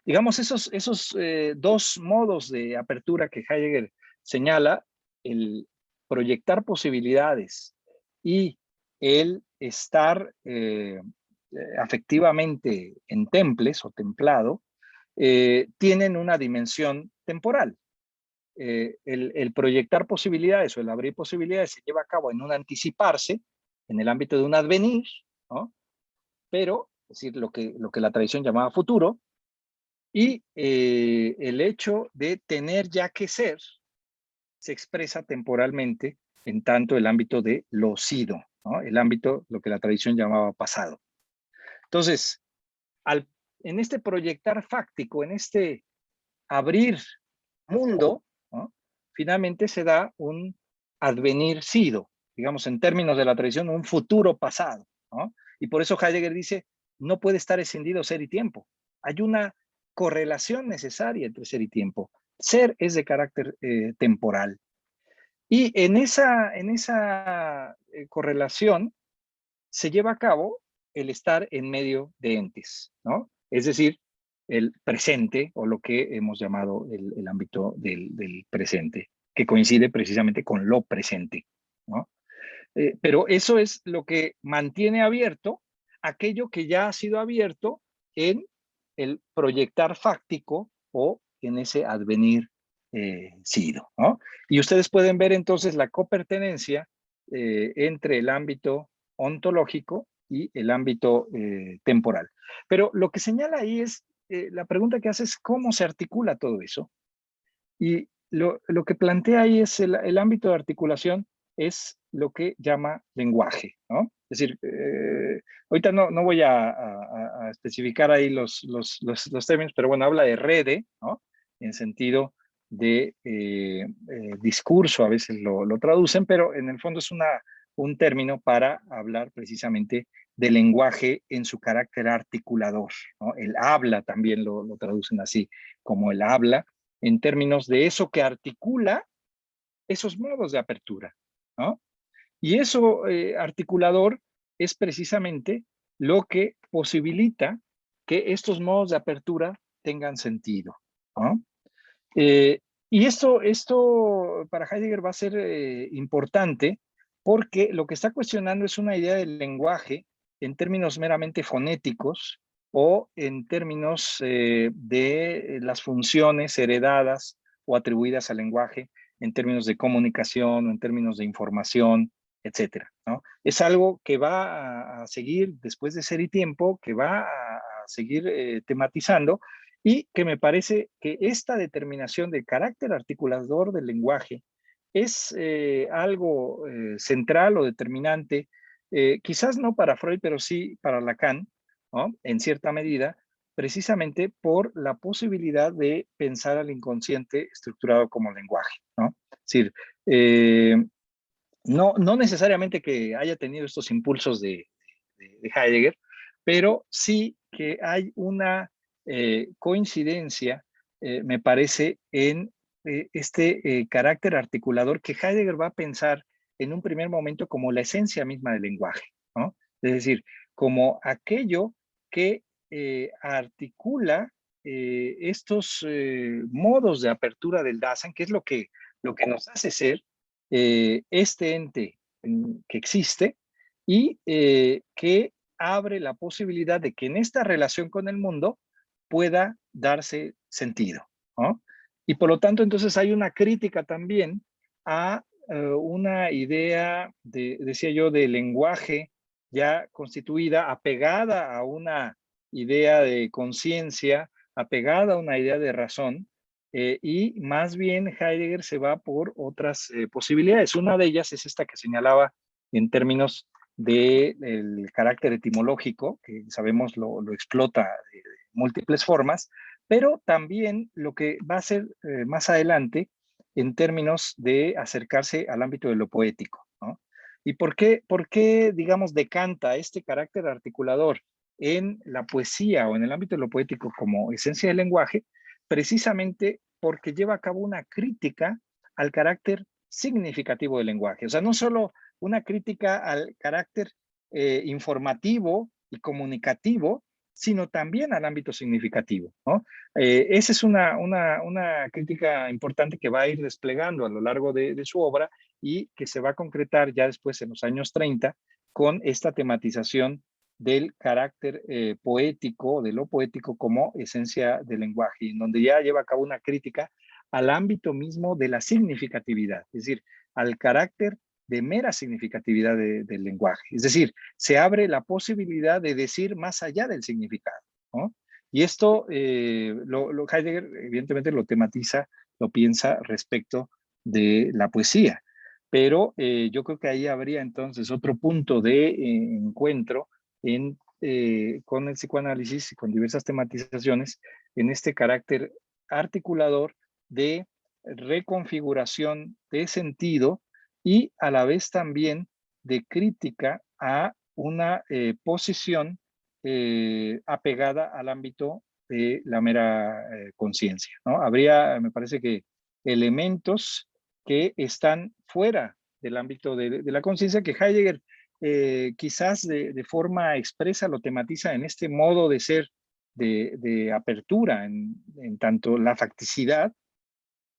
Digamos, esos dos modos de apertura que Heidegger señala, el proyectar posibilidades y el estar afectivamente en temples o templado, tienen una dimensión temporal. El proyectar posibilidades o el abrir posibilidades se lleva a cabo en un anticiparse, en el ámbito de un advenir, ¿no? Pero, es decir, lo que la tradición llamaba futuro, y el hecho de tener ya que ser se expresa temporalmente en tanto el ámbito de lo sido, ¿no? El ámbito, lo que la tradición llamaba pasado. Entonces, al, en este proyectar fáctico, en este abrir mundo, ¿no? Finalmente se da un advenir sido, digamos en términos de la tradición, un futuro pasado, ¿no? Y por eso Heidegger dice, no puede estar escindido ser y tiempo. Hay una correlación necesaria entre ser y tiempo. Ser es de carácter temporal. Y en esa correlación se lleva a cabo el estar en medio de entes, ¿no? Es decir, el presente o lo que hemos llamado el ámbito del presente, que coincide precisamente con lo presente, ¿no? Pero eso es lo que mantiene abierto aquello que ya ha sido abierto en el proyectar fáctico o en ese advenir sido, ¿no? Y ustedes pueden ver entonces la copertenencia entre el ámbito ontológico y el ámbito temporal. Pero lo que señala ahí es, la pregunta que hace es cómo se articula todo eso. Y lo que plantea ahí es el ámbito de articulación, es lo que llama lenguaje, ¿no? Es decir, ahorita no voy a especificar ahí los términos, pero bueno, habla de rede, ¿no? En sentido de discurso, a veces lo traducen, pero en el fondo es un término para hablar precisamente del lenguaje en su carácter articulador, ¿no? El habla también lo traducen así, como el habla, en términos de eso que articula esos modos de apertura, ¿no? Y eso articulador es precisamente lo que posibilita que estos modos de apertura tengan sentido, ¿no? Eh, y esto para Heidegger va a ser importante porque lo que está cuestionando es una idea del lenguaje en términos meramente fonéticos o en términos de las funciones heredadas o atribuidas al lenguaje en términos de comunicación o en términos de información, etcétera, ¿no? Es algo que va a seguir después de Ser y Tiempo, que va a seguir tematizando y que me parece que esta determinación del carácter articulador del lenguaje es algo central o determinante, quizás no para Freud, pero sí para Lacan, ¿no? En cierta medida, precisamente por la posibilidad de pensar al inconsciente estructurado como lenguaje, ¿no? Es decir, no necesariamente que haya tenido estos impulsos de Heidegger, pero sí que hay una coincidencia, me parece, en este carácter articulador que Heidegger va a pensar en un primer momento como la esencia misma del lenguaje, ¿no? Es decir, como aquello que articula estos modos de apertura del Dasein, que es lo que nos hace ser este ente que existe y que abre la posibilidad de que en esta relación con el mundo pueda darse sentido, ¿no? Y por lo tanto, entonces hay una crítica también a una idea, decía yo, de lenguaje ya constituida, apegada a una idea de conciencia, apegada a una idea de razón, y más bien Heidegger se va por otras posibilidades. Una de ellas es esta que señalaba en términos del carácter etimológico, que sabemos lo explota de múltiples formas, pero también lo que va a ser más adelante en términos de acercarse al ámbito de lo poético, ¿no? ¿Y por qué, digamos, decanta este carácter articulador en la poesía o en el ámbito de lo poético como esencia del lenguaje? Precisamente porque lleva a cabo una crítica al carácter significativo del lenguaje. O sea, no solo una crítica al carácter informativo y comunicativo, sino también al ámbito significativo, ¿no? Esa es una crítica importante que va a ir desplegando a lo largo de su obra y que se va a concretar ya después en los años 30 con esta tematización del carácter poético, de lo poético como esencia del lenguaje, en donde ya lleva a cabo una crítica al ámbito mismo de la significatividad, es decir, al carácter de mera significatividad del lenguaje. Es decir, se abre la posibilidad de decir más allá del significado, ¿no? Y esto Heidegger evidentemente lo tematiza, lo piensa respecto de la poesía. Pero yo creo que ahí habría entonces otro punto de encuentro con el psicoanálisis y con diversas tematizaciones en este carácter articulador de reconfiguración de sentido y a la vez también de crítica a una posición apegada al ámbito de la mera conciencia, ¿no? Habría, me parece que, elementos que están fuera del ámbito de la conciencia que Heidegger quizás de forma expresa lo tematiza en este modo de ser de apertura en tanto la facticidad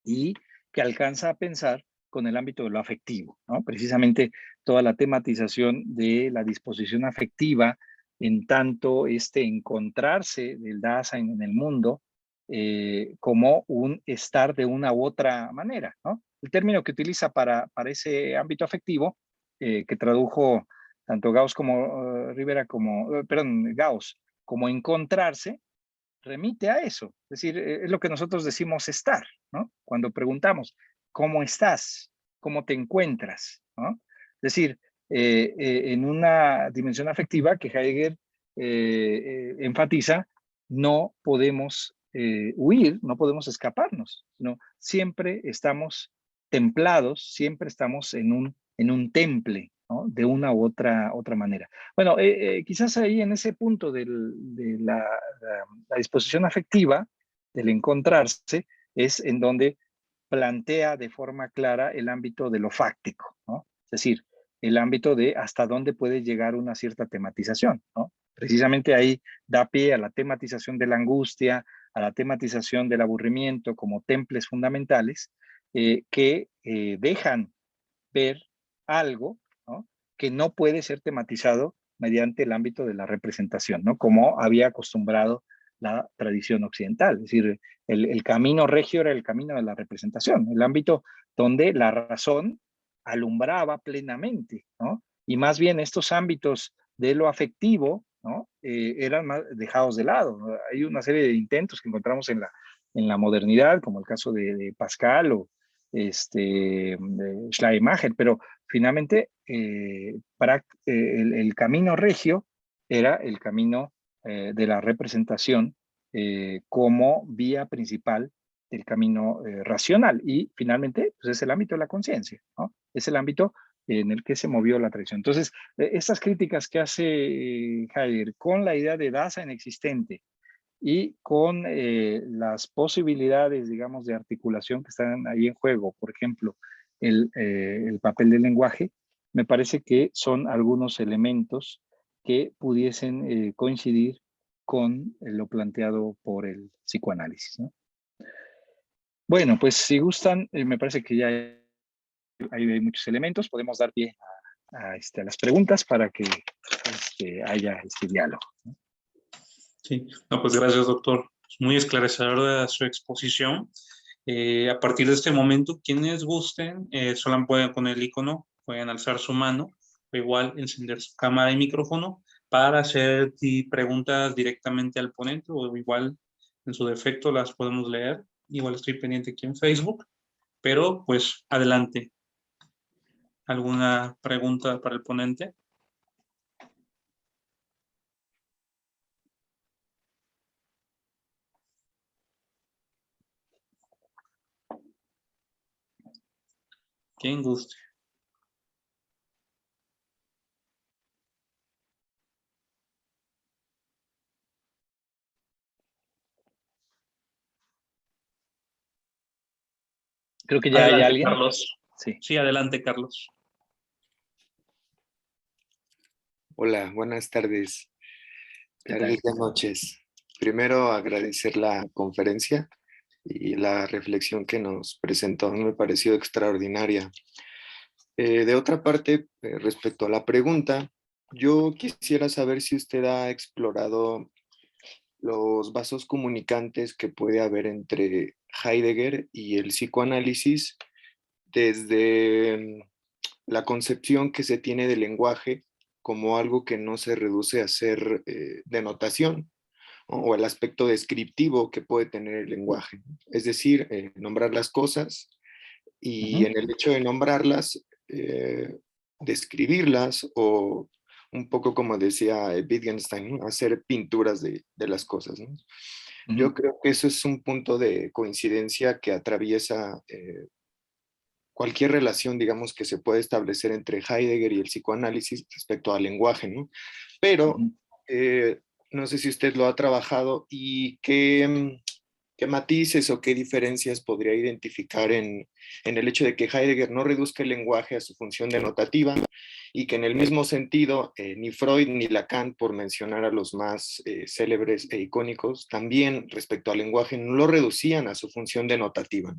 y que alcanza a pensar con el ámbito de lo afectivo, ¿no? Precisamente toda la tematización de la disposición afectiva en tanto este encontrarse del Dasein en el mundo como un estar de una u otra manera, ¿no? El término que utiliza para ese ámbito afectivo, que tradujo tanto Gauss como Rivera, perdón, Gauss, como encontrarse, remite a eso. Es decir, es lo que nosotros decimos estar, ¿no? Cuando preguntamos, ¿cómo estás? ¿Cómo te encuentras? ¿No? Es decir, en una dimensión afectiva que Heidegger enfatiza, no podemos huir, no podemos escaparnos, ¿no? Siempre estamos templados, siempre estamos en un temple, ¿no? De una u otra manera. Bueno, quizás ahí en ese punto de la disposición afectiva, del encontrarse, es en donde plantea de forma clara el ámbito de lo fáctico, ¿no? Es decir, el ámbito de hasta dónde puede llegar una cierta tematización, ¿no? Precisamente ahí da pie a la tematización de la angustia, a la tematización del aburrimiento como temples fundamentales que dejan ver algo, ¿no? Que no puede ser tematizado mediante el ámbito de la representación, ¿no? Como había acostumbrado la tradición occidental. Es decir, el camino regio era el camino de la representación, el ámbito donde la razón alumbraba plenamente, ¿no? Y más bien estos ámbitos de lo afectivo, ¿no? Eran más dejados de lado, ¿no? Hay una serie de intentos que encontramos en la modernidad, como el caso de Pascal o Schleiermacher, pero finalmente el camino regio era el camino de la representación como vía principal del camino racional y finalmente pues es el ámbito de la conciencia, ¿no? Es el ámbito en el que se movió la tradición. Entonces, estas críticas que hace Heidegger con la idea de Dasein existente y con las posibilidades, digamos, de articulación que están ahí en juego, por ejemplo, el papel del lenguaje, me parece que son algunos elementos que pudiesen coincidir con lo planteado por el psicoanálisis, ¿no? Bueno, pues si gustan, me parece que ya hay muchos elementos, podemos dar pie a las preguntas para que haya este diálogo, ¿no? Sí, no, pues gracias, doctor. Muy esclarecedora su exposición. A partir de este momento, quienes gusten, solo pueden con el icono, pueden alzar su mano o igual encender su cámara y micrófono para hacer preguntas directamente al ponente o igual en su defecto las podemos leer. Igual estoy pendiente aquí en Facebook, pero pues adelante. ¿Alguna pregunta para el ponente? Quien guste. Creo que ya hay Adelante, alguien. Carlos. Sí. Sí, adelante, Carlos. Hola, buenas tardes, ¿Qué tardes tal? y noches. Primero agradecer la conferencia y la reflexión que nos presentó, me pareció extraordinaria. De otra parte, respecto a la pregunta, yo quisiera saber si usted ha explorado los vasos comunicantes que puede haber entre Heidegger y el psicoanálisis desde la concepción que se tiene del lenguaje como algo que no se reduce a ser denotación, ¿no? O el aspecto descriptivo que puede tener el lenguaje. Es decir, nombrar las cosas y en el hecho de nombrarlas, describirlas o un poco como decía Wittgenstein, ¿no? Hacer pinturas de las cosas, ¿no? Yo creo que eso es un punto de coincidencia que atraviesa cualquier relación, digamos, que se puede establecer entre Heidegger y el psicoanálisis respecto al lenguaje, ¿no? Pero no sé si usted lo ha trabajado y qué matices o qué diferencias podría identificar en el hecho de que Heidegger no reduzca el lenguaje a su función denotativa y que en el mismo sentido ni Freud ni Lacan, por mencionar a los más célebres e icónicos, también respecto al lenguaje no lo reducían a su función denotativa.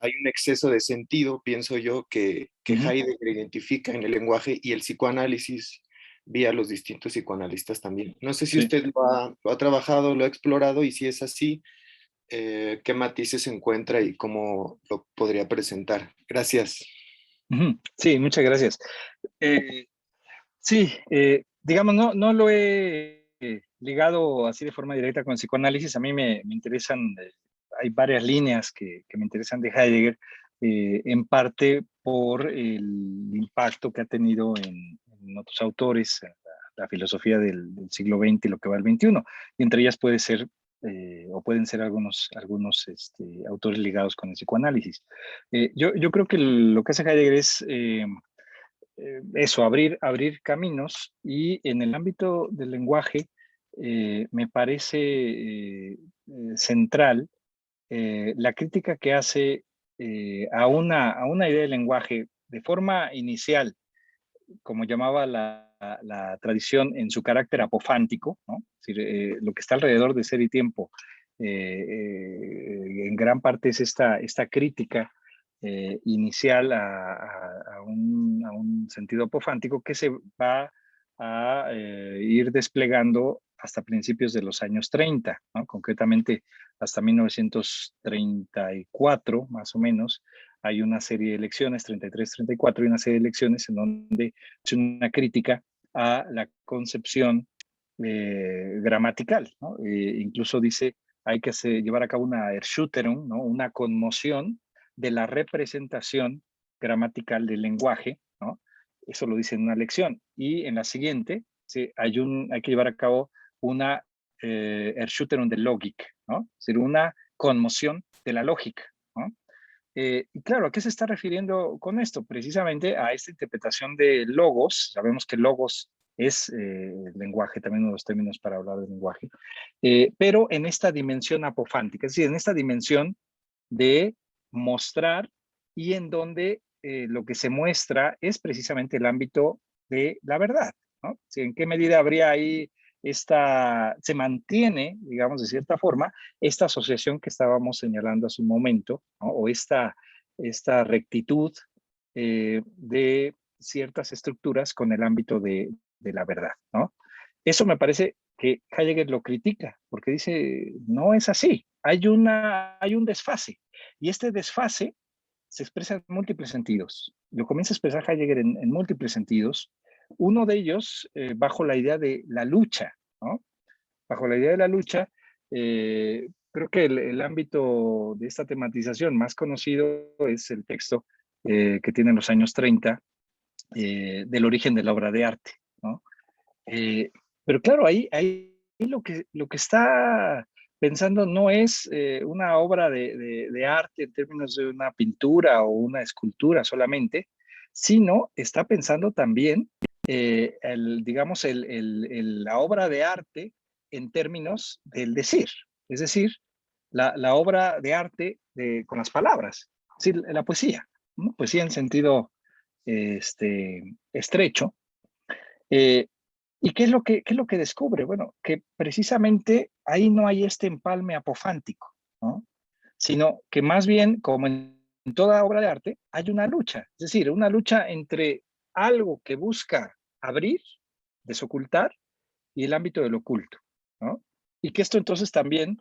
Hay un exceso de sentido, pienso yo, que Heidegger identifica en el lenguaje y el psicoanálisis vía los distintos psicoanalistas también. No sé si usted lo ha trabajado, lo ha explorado y si es así, qué matices encuentra y cómo lo podría presentar. Gracias. Sí, muchas gracias. Sí, digamos, no lo he ligado así de forma directa con el psicoanálisis. A mí me interesan, hay varias líneas que me interesan de Heidegger, en parte por el impacto que ha tenido en otros autores, la filosofía del siglo XX y lo que va al XXI. Y entre ellas puede ser, o pueden ser algunos autores ligados con el psicoanálisis. Yo creo que lo que hace Heidegger es eso, abrir caminos, y en el ámbito del lenguaje me parece central la crítica que hace a una idea de lenguaje de forma inicial, como llamaba la tradición, en su carácter apofántico, ¿no? Es decir, lo que está alrededor de ser y tiempo, en gran parte es esta crítica inicial a un sentido apofántico que se va a ir desplegando hasta principios de los años 30, ¿no? Concretamente hasta 1934, más o menos, hay una serie de elecciones, 33, 34, y una serie de elecciones en donde es una crítica a la concepción gramatical, ¿no? Incluso dice, hay que llevar a cabo una Erschütterung, ¿no? Una conmoción de la representación gramatical del lenguaje, ¿no? Eso lo dice en una lección. Y en la siguiente, sí, hay que llevar a cabo una Erschütterung der Logik, ¿no? Es decir, una conmoción de la lógica, ¿no? Y claro, ¿a qué se está refiriendo con esto? Precisamente a esta interpretación de logos. Sabemos que logos es el lenguaje, también uno de los términos para hablar del lenguaje, pero en esta dimensión apofántica, es decir, en esta dimensión de mostrar, y en donde lo que se muestra es precisamente el ámbito de la verdad, ¿no? Sí, ¿en qué medida habría ahí se mantiene, digamos, de cierta forma, esta asociación que estábamos señalando hace un momento, ¿no? O esta rectitud de ciertas estructuras con el ámbito de la verdad, ¿no? Eso me parece que Heidegger lo critica, porque dice, no es así, hay un desfase, y este desfase se expresa en múltiples sentidos. Lo comienza a expresar Heidegger en múltiples sentidos, uno de ellos bajo la idea de la lucha, ¿no? Bajo la idea de la lucha, creo que el ámbito de esta tematización más conocido es el texto que tiene en los años 30, del origen de la obra de arte, ¿no? Pero claro, ahí lo que está pensando no es una obra de arte en términos de una pintura o una escultura solamente, sino está pensando también, digamos, la obra de arte en términos del decir, es decir, la obra de arte con las palabras, es decir, la poesía, ¿no? Poesía en sentido estrecho. Eh, ¿Y qué es lo que descubre? Bueno, que precisamente ahí no hay este empalme apofántico, ¿no? Sino que más bien, como en toda obra de arte, hay una lucha, es decir, una lucha entre algo que busca abrir, desocultar, y el ámbito del oculto, ¿no? Y que esto entonces también,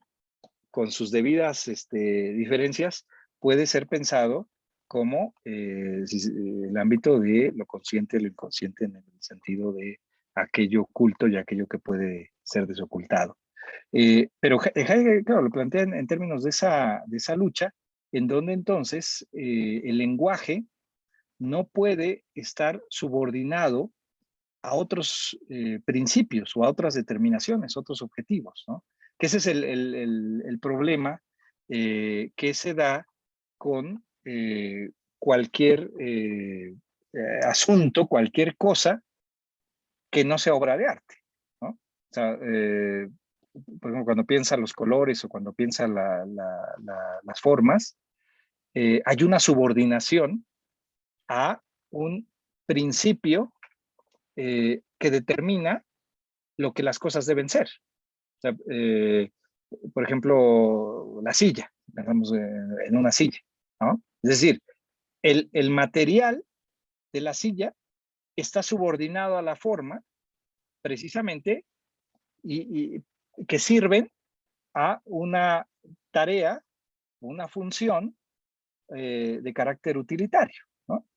con sus debidas diferencias, puede ser pensado como el ámbito de lo consciente, lo inconsciente, en el sentido de aquello oculto y aquello que puede ser desocultado. Pero Heidegger, claro, lo plantea en términos de esa lucha, en donde entonces el lenguaje no puede estar subordinado a otros principios o a otras determinaciones, otros objetivos, ¿no? Que ese es el problema que se da con cualquier asunto, cualquier cosa que no sea obra de arte, ¿no? O sea, por ejemplo, cuando piensa los colores o cuando piensa las formas, hay una subordinación a un principio que determina lo que las cosas deben ser. O sea, por ejemplo, la silla, pensamos en una silla, ¿no? Es decir, el material de la silla está subordinado a la forma precisamente y que sirven a una tarea, una función de carácter utilitario, ¿no?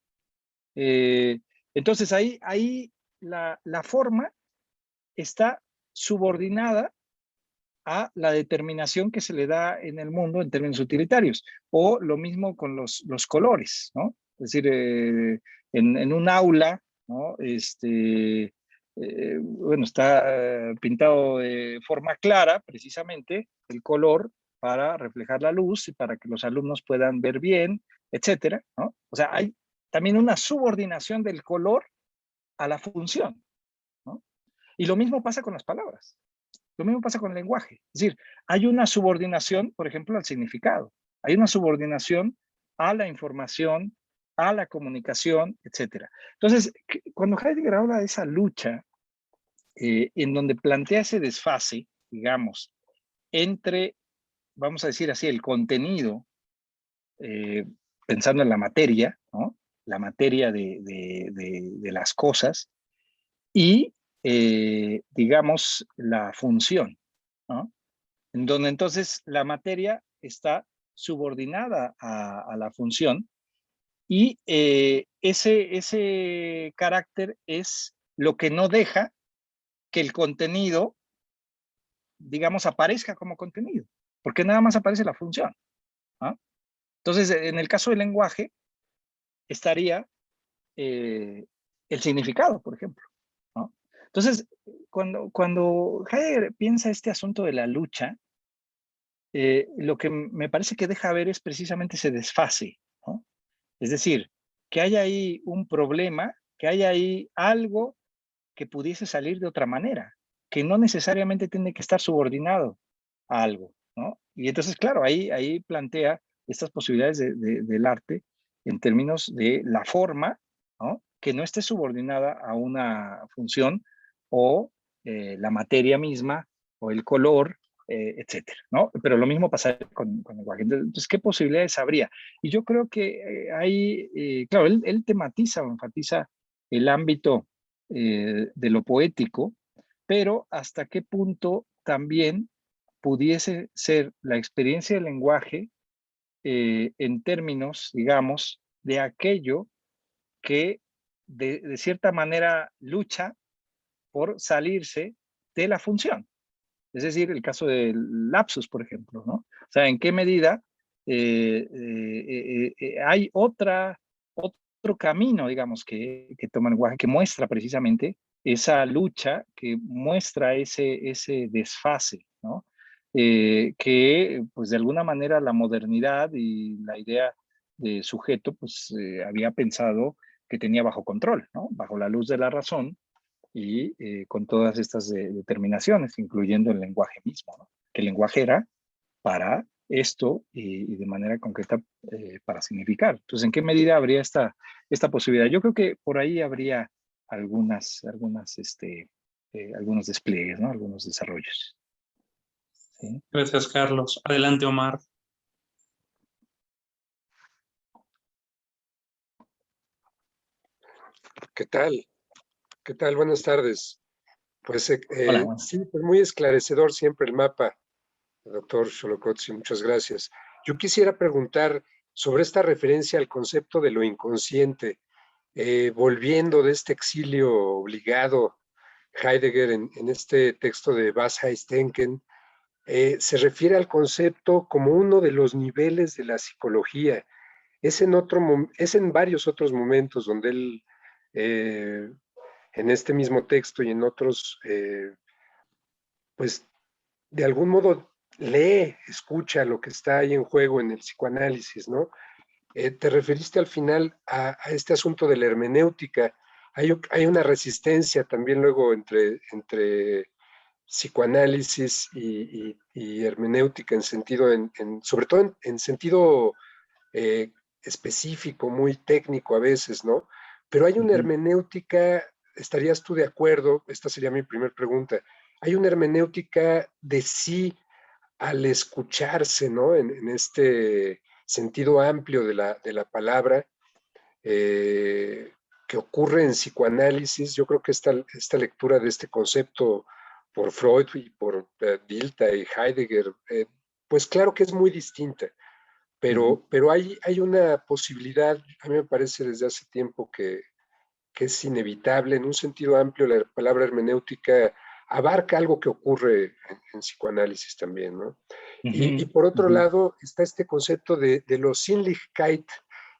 Entonces ahí la forma está subordinada a la determinación que se le da en el mundo en términos utilitarios. O lo mismo con los colores, ¿no? Es decir, en un aula, ¿no? Bueno, está pintado de forma clara, precisamente, el color para reflejar la luz y para que los alumnos puedan ver bien, etcétera, ¿no? O sea, hay también una subordinación del color a la función, ¿no? Y lo mismo pasa con las palabras. Lo mismo pasa con el lenguaje. Es decir, hay una subordinación, por ejemplo, al significado. Hay una subordinación a la información, a la comunicación, etcétera. Entonces, cuando Heidegger habla de esa lucha, en donde plantea ese desfase, digamos, entre, vamos a decir así, el contenido, pensando en la materia, ¿no? La materia de las cosas, y, digamos, la función, ¿no? En donde entonces la materia está subordinada a la función y ese carácter es lo que no deja que el contenido, digamos, aparezca como contenido, porque nada más aparece la función, ¿no? Entonces, en el caso del lenguaje, estaría el significado, por ejemplo, ¿no? Entonces, cuando Heidegger piensa este asunto de la lucha, lo que me parece que deja ver es precisamente ese desfase, ¿no? Es decir, que hay ahí un problema, que hay ahí algo que pudiese salir de otra manera, que no necesariamente tiene que estar subordinado a algo, ¿no? Y entonces, claro, ahí plantea estas posibilidades del arte en términos de la forma, ¿no? Que no esté subordinada a una función o la materia misma o el color, etcétera, ¿no? Pero lo mismo pasa con el lenguaje. Entonces, ¿qué posibilidades habría? Y yo creo que hay, claro, él tematiza o enfatiza el ámbito de lo poético, pero hasta qué punto también pudiese ser la experiencia del lenguaje en términos, digamos, de aquello que de cierta manera lucha por salirse de la función. Es decir, el caso del lapsus, por ejemplo, ¿no? O sea, en qué medida hay otro camino, digamos, que toma el lenguaje, que muestra precisamente esa lucha, que muestra ese desfase, ¿no? Que, pues, de alguna manera la modernidad y la idea de sujeto, pues, había pensado que tenía bajo control, ¿no? Bajo la luz de la razón, y con todas estas determinaciones, incluyendo el lenguaje mismo, ¿no? Que el lenguaje era para esto y de manera concreta para significar. Entonces, ¿en qué medida habría esta posibilidad? Yo creo que por ahí habría algunos despliegues, ¿no? Algunos desarrollos. ¿Sí? Gracias, Carlos. Adelante, Omar. ¿Qué tal? ¿Qué tal? Buenas tardes. Pues Hola, bueno. sí, pues muy esclarecedor siempre el mapa, doctor Xolocotzi, muchas gracias. Yo quisiera preguntar sobre esta referencia al concepto de lo inconsciente, volviendo de este exilio obligado, Heidegger en este texto de Was heißt denken, se refiere al concepto como uno de los niveles de la psicología. Es en varios otros momentos donde él, eh, en este mismo texto y en otros, pues de algún modo lee, escucha lo que está ahí en juego en el psicoanálisis, ¿no? Te referiste al final a este asunto de la hermenéutica. Hay una resistencia también luego entre psicoanálisis y hermenéutica en sentido, sobre todo en sentido eh, específico, muy técnico a veces, ¿no? Pero hay una Ujú. hermenéutica, ¿estarías tú de acuerdo? Esta sería mi primera pregunta. Hay una hermenéutica de sí al escucharse, ¿no? En este sentido amplio de la palabra, que ocurre en psicoanálisis. Yo creo que esta lectura de este concepto por Freud y por Dilthey y Heidegger, pues claro que es muy distinta, Ujú. pero hay una posibilidad, a mí me parece desde hace tiempo que es inevitable. En un sentido amplio, la palabra hermenéutica abarca algo que ocurre en psicoanálisis también, ¿no? Y Ujú. por otro Ujú. lado está este concepto de lo Sinnlichkeit,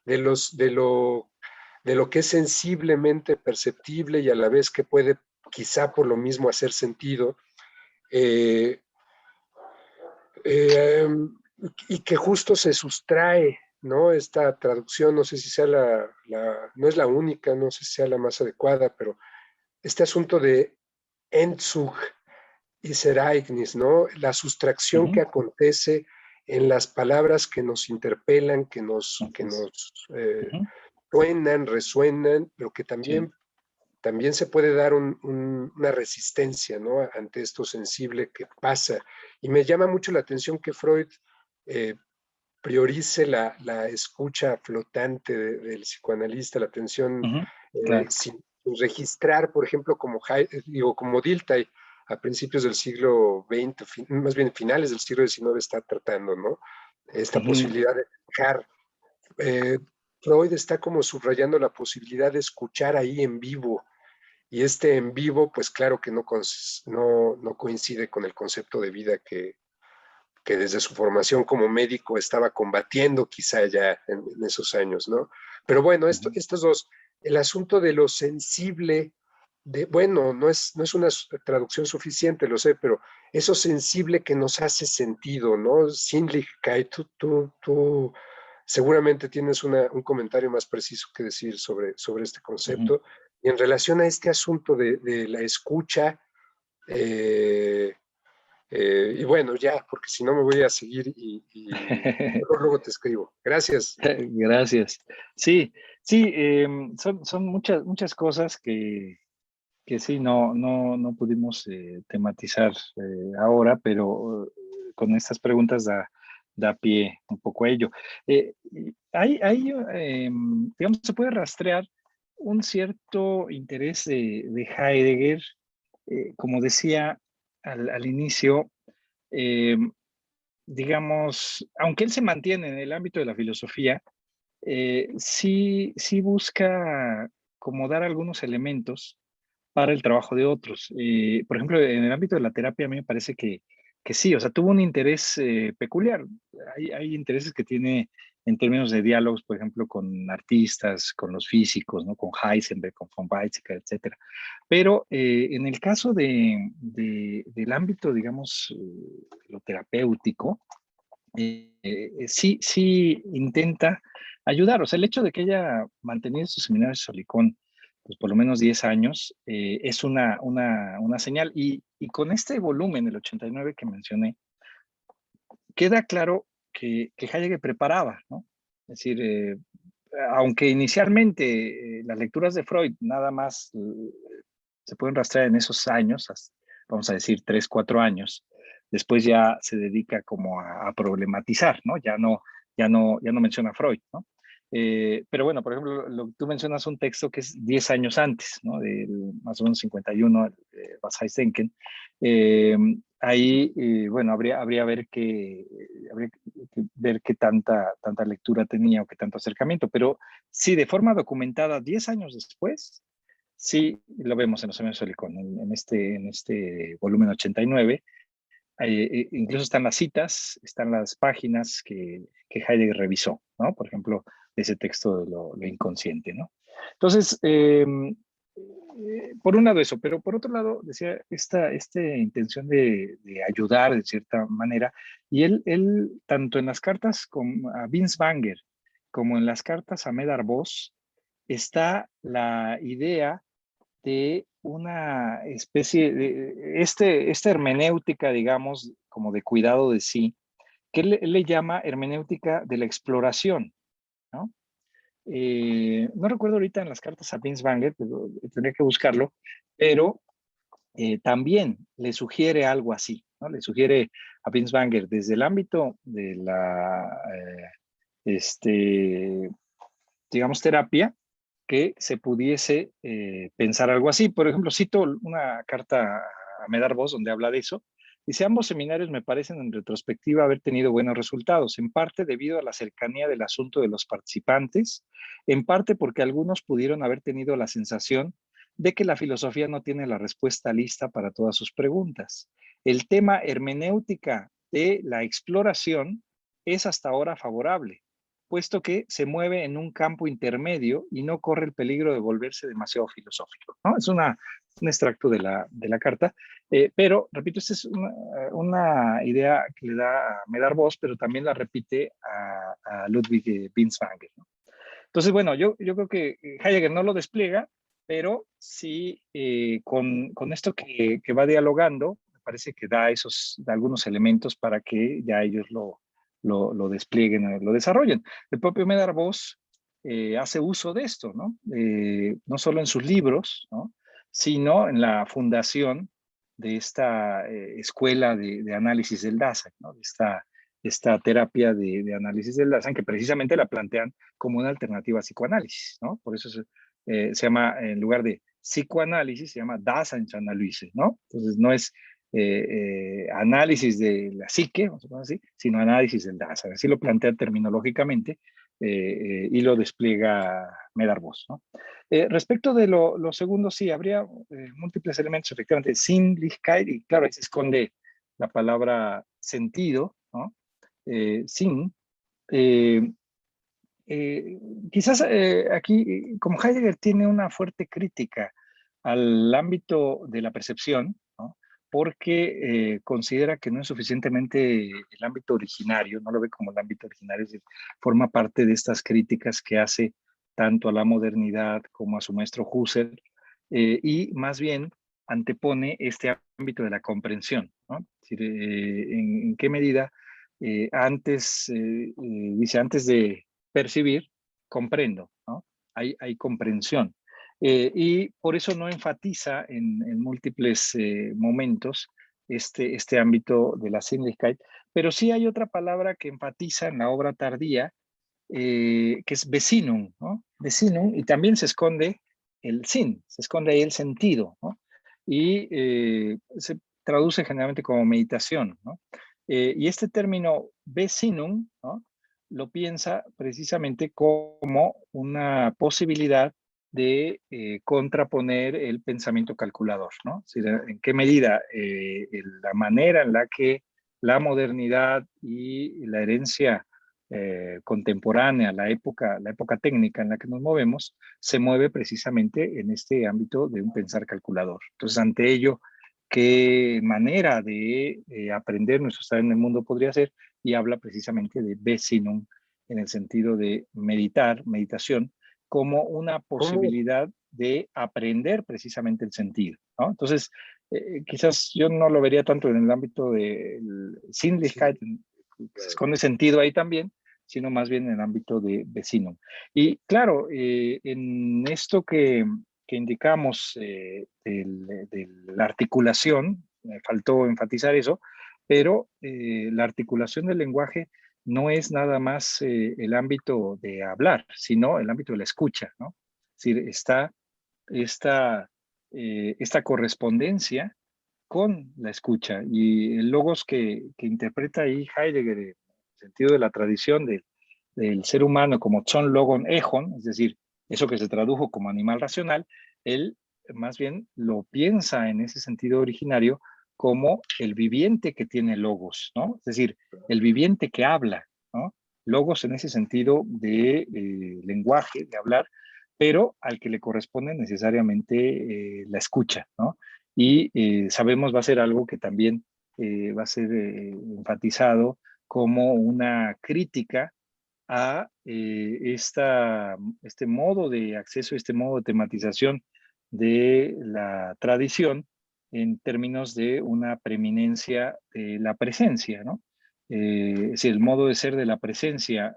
de lo que es sensiblemente perceptible y a la vez que puede quizá por lo mismo hacer sentido, eh, eh, y que justo se sustrae, ¿no? Esta traducción, no sé si sea no es la única, no sé si sea la más adecuada, pero este asunto de Entzug y Ereignis, ¿no? La sustracción que Ujú. acontece en las palabras que nos interpelan, Así que es. nos Ujú. suenan, resuenan, pero que Sí. también se puede dar una resistencia, ¿no? Ante esto sensible que pasa. Y me llama mucho la atención que Freud eh, priorice la escucha flotante del psicoanalista, la atención Ujú. Claro. sin registrar, por ejemplo, como Dilthey a principios del siglo XX, más bien finales del siglo XIX está tratando, ¿no? Esta Ujú. posibilidad de dejar. eh, Freud está como subrayando la posibilidad de escuchar ahí en vivo, y este en vivo, pues claro que no coincide con el concepto de vida que desde su formación como médico estaba combatiendo quizá ya en esos años, ¿no? Pero bueno, Ujú. estos dos, el asunto de lo sensible, bueno, no es una traducción suficiente, lo sé, pero eso sensible que nos hace sentido, ¿no? Sinnlichkeit, tú seguramente tienes un comentario más preciso que decir sobre este Ujú. concepto. Y en relación a este asunto de la escucha, eh, y bueno, ya, porque si no me voy a seguir y luego te escribo. Gracias. Gracias. Sí, sí, son muchas cosas que sí, no pudimos tematizar ahora, pero con estas preguntas da pie un poco a ello. Digamos, se puede rastrear un cierto interés de Heidegger, como decía al inicio, eh, digamos, aunque él se mantiene en el ámbito de la filosofía, sí busca como dar algunos elementos para el trabajo de otros. Por ejemplo, en el ámbito de la terapia, a mí me parece que sí, o sea, tuvo un interés peculiar. Hay intereses que tiene en términos de diálogos, por ejemplo, con artistas, con los físicos, ¿no? Con Heisenberg, con von Weizsäcker, etcétera. Pero en el caso del ámbito, digamos, lo terapéutico, sí intenta ayudar. O sea, el hecho de que haya mantenido estos seminarios Solicón, pues por lo menos 10 años, es una señal. Y con este volumen, el 89 que mencioné, queda claro que Hayek preparaba, ¿no? Es decir, aunque inicialmente las lecturas de Freud nada más se pueden rastrear en esos años, vamos a decir 3, 4 años, después ya se dedica como a problematizar, ¿no? Ya no menciona a Freud, ¿no? Pero bueno, por ejemplo, tú mencionas un texto que es 10 años antes, ¿no? Del más o menos 51, Was heißt denken? ahí, bueno, habría que ver qué tanta lectura tenía o qué tanto acercamiento, pero sí, de forma documentada, 10 años después, sí lo vemos en los Semillas de Silicón, en este volumen 89. Incluso están las citas, están las páginas que Heidegger revisó, ¿no? Por ejemplo, ese texto de lo inconsciente, ¿no? Entonces, por un lado eso, pero por otro lado, decía, esta intención de ayudar de cierta manera, y él tanto en las cartas a Vince Banger como en las cartas a Medar Voss, está la idea de una especie de esta hermenéutica, digamos, como de cuidado de sí, que él le llama hermenéutica de la exploración, ¿no? No recuerdo ahorita en las cartas a Vince Banger, pero tendría que buscarlo, pero también le sugiere algo así, ¿no? Le sugiere a Vince Banger desde el ámbito de la, digamos, terapia, que se pudiese pensar algo así. Por ejemplo, cito una carta a Medar Voss donde habla de eso. Dice, ambos seminarios me parecen en retrospectiva haber tenido buenos resultados, en parte debido a la cercanía del asunto de los participantes, en parte porque algunos pudieron haber tenido la sensación de que la filosofía no tiene la respuesta lista para todas sus preguntas. El tema hermenéutica de la exploración es hasta ahora favorable, puesto que se mueve en un campo intermedio y no corre el peligro de volverse demasiado filosófico, ¿no? Es un extracto de la carta, pero, repito, esta es una idea que le da a Medar Voss, pero también la repite a Ludwig Binswanger, ¿no? Entonces, bueno, yo creo que Heidegger no lo despliega, pero sí con esto que va dialogando, me parece que da algunos elementos para que ya ellos lo desplieguen, lo desarrollen. El propio Medar Voss hace uso de esto, ¿no? No solo en sus libros, ¿no? Sino en la fundación de esta escuela de análisis del Dasein, ¿no? Esta terapia de análisis del Dasein, que precisamente la plantean como una alternativa a psicoanálisis, ¿no? Por eso se llama, en lugar de psicoanálisis, se llama Daseinsanalyse, ¿no? Entonces no es análisis de la psique, vamos a poner así, sino análisis del Dasein. Así lo plantea terminológicamente y lo despliega Medar Voss, ¿no? Respecto de lo segundo, sí, habría múltiples elementos, efectivamente, Sinnlichkeit, y claro, ahí se esconde la palabra sentido, ¿no? Sinn. Eh, quizás aquí, como Heidegger tiene una fuerte crítica al ámbito de la percepción, ¿no? Porque considera que no es suficientemente el ámbito originario, no lo ve como el ámbito originario, es decir, forma parte de estas críticas que hace tanto a la modernidad como a su maestro Husserl, y más bien antepone este ámbito de la comprensión, ¿no? Es decir, en qué medida dice, antes de percibir, comprendo, ¿no? Hay comprensión. Y por eso no enfatiza en múltiples momentos este ámbito de la Sinnlichkeit, pero sí hay otra palabra que enfatiza en la obra tardía, que es Besinnung, ¿no? Besinnung, y también se esconde el Sinn, se esconde ahí el sentido, ¿no? Y se traduce generalmente como meditación, ¿no? Y este término Besinnung, ¿no? Lo piensa precisamente como una posibilidad de contraponer el pensamiento calculador, ¿no? Es decir, en qué medida la manera en la que la modernidad y la herencia contemporánea, la época técnica en la que nos movemos, se mueve precisamente en este ámbito de un pensar calculador. Entonces, ante ello, ¿qué manera de aprender nuestro estar en el mundo podría ser? Y habla precisamente de Besinnung en el sentido de meditación, como una ¿Cómo? posibilidad de aprender precisamente el sentido, ¿no? Entonces, quizás yo no lo vería tanto en el ámbito del Sinnlichkeit, Sí, se claro. esconde sentido ahí también, sino más bien en el ámbito de vecino. Y claro, en esto que indicamos de la articulación, me faltó enfatizar eso, pero la articulación del lenguaje no es nada más el ámbito de hablar, sino el ámbito de la escucha, ¿no? Es decir, está esta correspondencia con la escucha. Y el logos que interpreta ahí Heidegger, en el sentido de la tradición del ser humano como Zon Logon Echon, es decir, eso que se tradujo como animal racional, él más bien lo piensa en ese sentido originario como el viviente que tiene logos, ¿no? Es decir, el viviente que habla, ¿no? Logos en ese sentido de lenguaje, de hablar, pero al que le corresponde necesariamente la escucha, ¿no? Y sabemos va a ser algo que también va a ser enfatizado como una crítica a este modo de acceso, este modo de tematización de la tradición en términos de una preeminencia de la presencia, ¿no? Es decir, el modo de ser de la presencia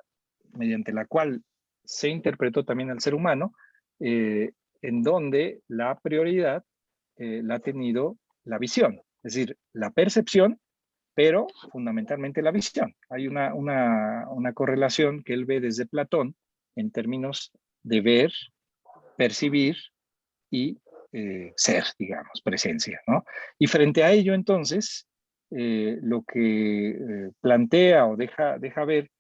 mediante la cual se interpretó también al ser humano, en donde la prioridad la ha tenido la visión, es decir, la percepción, pero fundamentalmente la visión. Hay una correlación que él ve desde Platón en términos de ver, percibir y ser, digamos, presencia, ¿no? Y frente a ello, entonces, lo que plantea o deja ver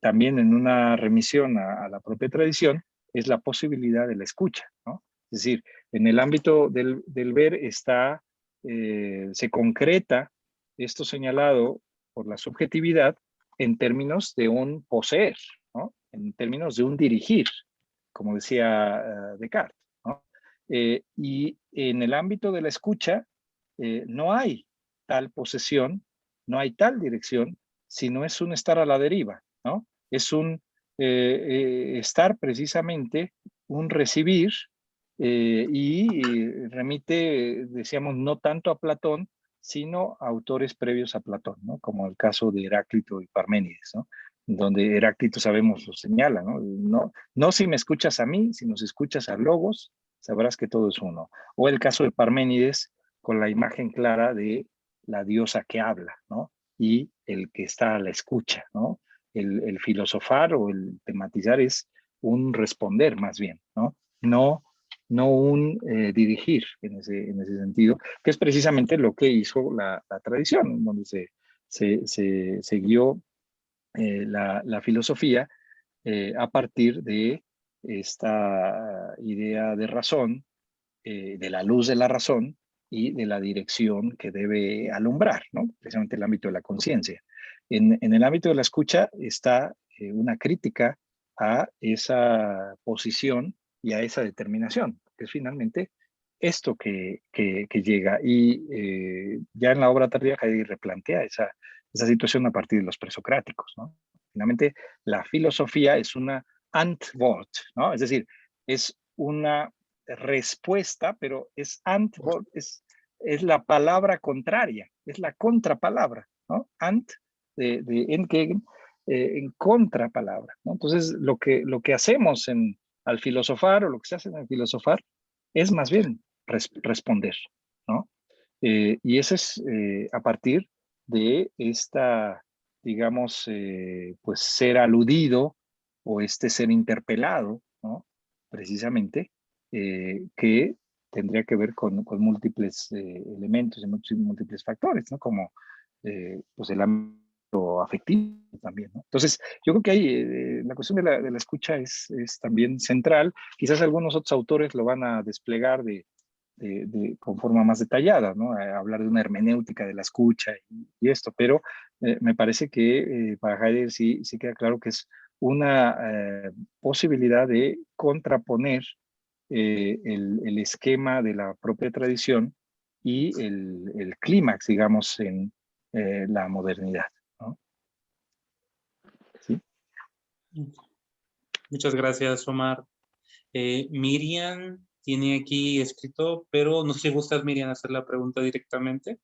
también en una remisión a la propia tradición es la posibilidad de la escucha, ¿no? Es decir, en el ámbito del ver está, se concreta esto señalado por la subjetividad en términos de un poseer, ¿no? En términos de un dirigir, como decía Descartes, ¿no? Y en el ámbito de la escucha no hay tal posesión, no hay tal dirección, sino es un estar a la deriva, ¿no? Es un estar precisamente, un recibir y remite, decíamos, no tanto a Platón, sino a autores previos a Platón, ¿no? Como el caso de Heráclito y Parménides, ¿no? Donde Heráclito, sabemos, lo señala, ¿no? No si me escuchas a mí, sino si escuchas a Logos, sabrás que todo es uno. O el caso de Parménides, con la imagen clara de la diosa que habla, ¿no? Y el que está a la escucha, ¿no? El filosofar o el tematizar es un responder más bien, ¿no? No un dirigir en ese sentido, que es precisamente lo que hizo la tradición, donde se guió la filosofía a partir de esta idea de razón, de la luz de la razón y de la dirección que debe alumbrar, ¿no? Precisamente el ámbito de la conciencia. En el ámbito de la escucha está una crítica a esa posición y a esa determinación, que es finalmente esto que llega. Y ya en la obra tardía Heidegger replantea esa situación a partir de los presocráticos, ¿no? Finalmente, la filosofía es una Antwort, ¿no? Es decir, es una respuesta, pero es Antwort, es la palabra contraria, es la contrapalabra, ¿no? Ant de entgegen, en contrapalabra, ¿no? Entonces, lo que hacemos al filosofar o lo que se hace en el filosofar es más bien responder, ¿no? Y ese es a partir de esta, digamos, pues ser aludido o este ser interpelado, ¿no? Precisamente, que tendría que ver con múltiples elementos y múltiples factores, ¿no? Como pues el ámbito afectivo también, ¿no? Entonces, yo creo que ahí la cuestión de la escucha es también central. Quizás algunos otros autores lo van a desplegar con forma más detallada, ¿no? Hablar de una hermenéutica de la escucha y esto, pero me parece que para Heidegger sí queda claro que es una posibilidad de contraponer el esquema de la propia tradición y el clímax, digamos, en la modernidad, ¿no? ¿Sí? Muchas gracias, Omar. Miriam tiene aquí escrito, pero no sé si gustas, Miriam, hacer la pregunta directamente.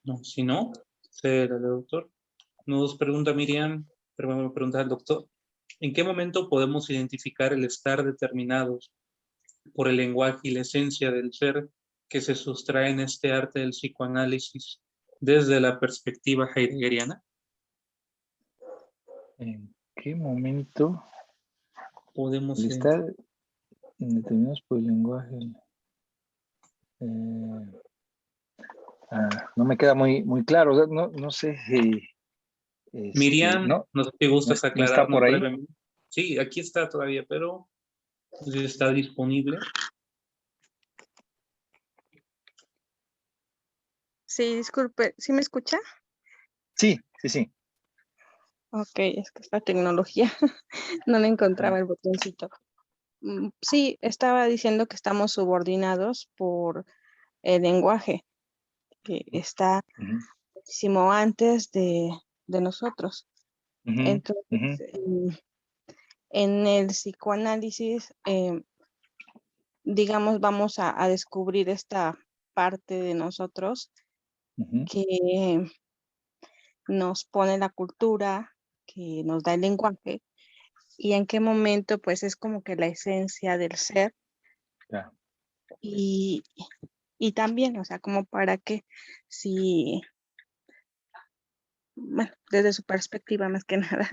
No, si no, será el doctor. Nos pregunta Miriam, pero me pregunta el doctor, ¿en qué momento podemos identificar el estar determinados por el lenguaje y la esencia del ser que se sustrae en este arte del psicoanálisis desde la perspectiva heideggeriana? ¿En qué momento Podemos el estar determinados por el lenguaje. No me queda muy claro, no sé. Miriam, No, no sé si gustas no está por aclararnos ahí. brevemente. Sí, aquí está todavía, pero no sé si está disponible. Sí, disculpe, ¿sí me escucha? Sí. Ok, es que esta tecnología no le encontraba el botoncito. Sí, estaba diciendo que estamos subordinados por el lenguaje, que está Ujú, muchísimo antes de nosotros. ujú, Entonces, ujú, en el psicoanálisis, digamos, vamos a descubrir esta parte de nosotros ujú, que nos pone la cultura, que nos da el lenguaje, y en qué momento, pues, es como que la esencia del ser, ya. y, y también, o sea, como para que, si, bueno, desde su perspectiva más que nada.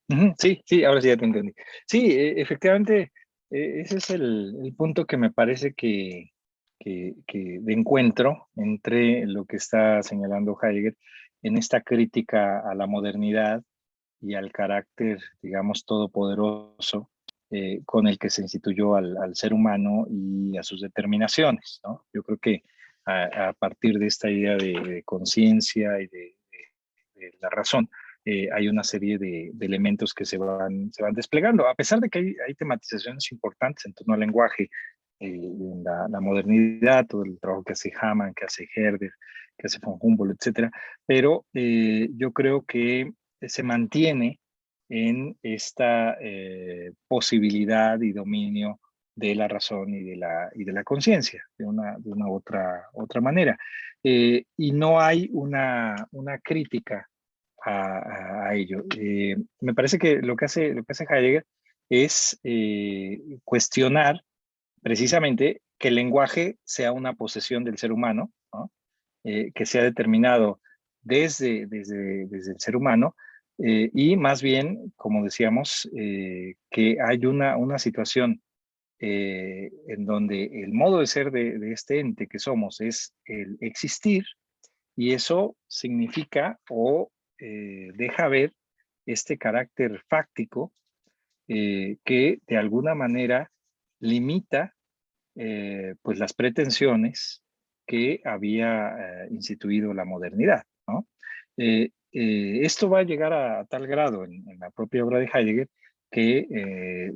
Ujú, sí, ahora sí ya te entendí. Sí, efectivamente, ese es el punto que me parece que de encuentro entre lo que está señalando Heidegger en esta crítica a la modernidad y al carácter, digamos, todopoderoso con el que se instituyó al ser humano y a sus determinaciones, ¿no? Yo creo que a partir de esta idea de conciencia y de la razón, hay una serie de elementos que se van desplegando, a pesar de que hay tematizaciones importantes en torno al lenguaje, en la modernidad, todo el trabajo que hace Hamann, que hace Herder, que hace von Humboldt, etcétera, pero yo creo que se mantiene en esta posibilidad y dominio de la razón y de la conciencia, de una otra manera. Y no hay una crítica a ello. Me parece que lo que hace Heidegger es cuestionar precisamente que el lenguaje sea una posesión del ser humano, ¿no? Que sea determinado desde el ser humano, y más bien, como decíamos, que hay una situación en donde el modo de ser de este ente que somos es el existir, y eso significa o deja ver este carácter fáctico que de alguna manera limita pues las pretensiones que había instituido la modernidad, ¿no? Esto va a llegar a tal grado en la propia obra de Heidegger que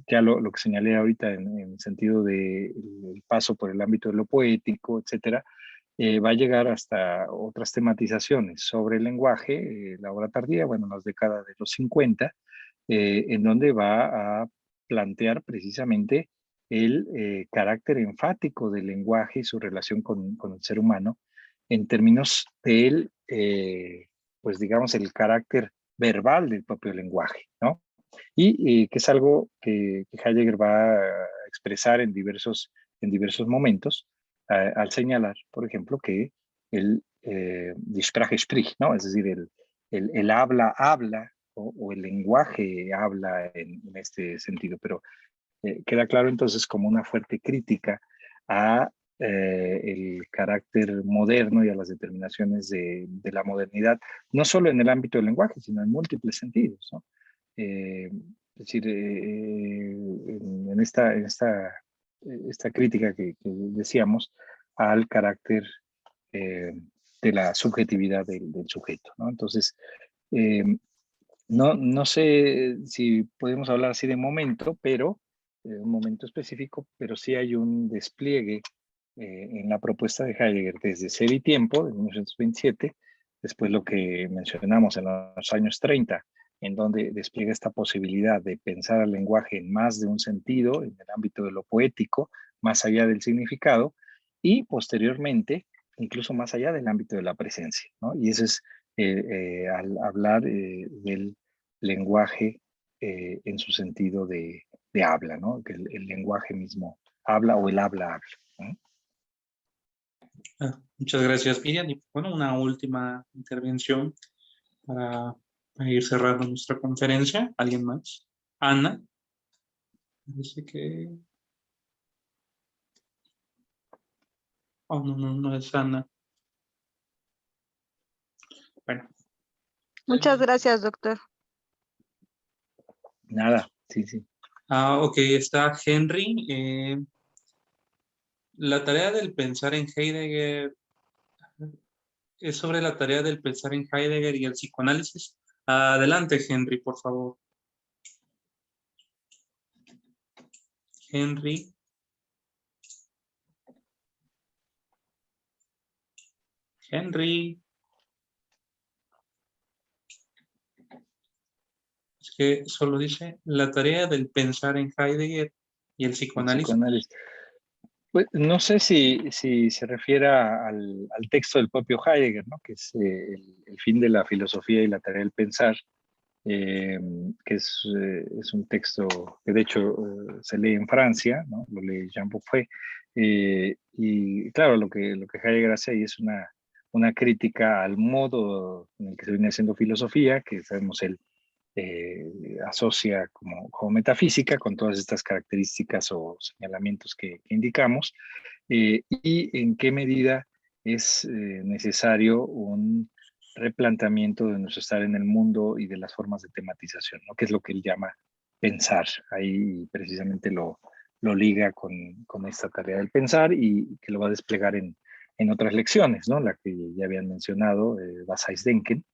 ya lo que señalé ahorita en el sentido del paso por el ámbito de lo poético, etcétera, va a llegar hasta otras tematizaciones sobre el lenguaje, la obra tardía, bueno, en las décadas de los 50, en donde va a plantear precisamente el carácter enfático del lenguaje y su relación con el ser humano en términos del, pues digamos, el carácter verbal del propio lenguaje, ¿no? Y que es algo que Heidegger va a expresar en diversos momentos, al señalar, por ejemplo, que die Sprache spricht, ¿no? Es decir, el habla o el lenguaje habla en este sentido, pero queda claro entonces como una fuerte crítica a el carácter moderno y a las determinaciones de la modernidad, no solo en el ámbito del lenguaje, sino en múltiples sentidos, ¿no? Es decir, en esta crítica que decíamos al carácter eh, de la subjetividad del sujeto, ¿no? Entonces, eh, no sé si podemos hablar así de momento, pero un momento específico, pero sí hay un despliegue en la propuesta de Heidegger desde Ser y Tiempo, de 1927, después lo que mencionamos en los años 30, en donde despliega esta posibilidad de pensar al lenguaje en más de un sentido, en el ámbito de lo poético, más allá del significado, y posteriormente, incluso más allá del ámbito de la presencia, ¿no? Y eso es al hablar del lenguaje en su sentido de habla, ¿no? Que el lenguaje mismo habla o el habla. ¿No? Muchas gracias, Miriam. Y bueno, una última intervención para ir cerrando nuestra conferencia. ¿Alguien más? Ana. Dice que Oh, no, no, no es Ana. Bueno. Muchas gracias, doctor. Nada, sí, sí. Ok, está Henry. La tarea del pensar en Heidegger es sobre la tarea del pensar en Heidegger y el psicoanálisis. Adelante, Henry, por favor. Henry. Henry. Es que solo dice la tarea del pensar en Heidegger y el El psicoanálisis. psicoanálisis. Pues, no sé si se refiere al texto del propio Heidegger, ¿no? Que es el fin de la filosofía y la tarea del pensar, que es un texto que de hecho se lee en Francia, ¿no? Lo lee Jean Beaufret. Y claro, lo que Heidegger hace ahí es una crítica al modo en el que se viene haciendo filosofía, que sabemos él asocia como metafísica con todas estas características o señalamientos que indicamos, y en qué medida es necesario un replanteamiento de nuestro estar en el mundo y de las formas de tematización, ¿no? Que es lo que él llama pensar. Ahí precisamente lo liga con esta tarea del pensar y que lo va a desplegar en otras lecciones, ¿no? La que ya habían mencionado, Was heißt denken,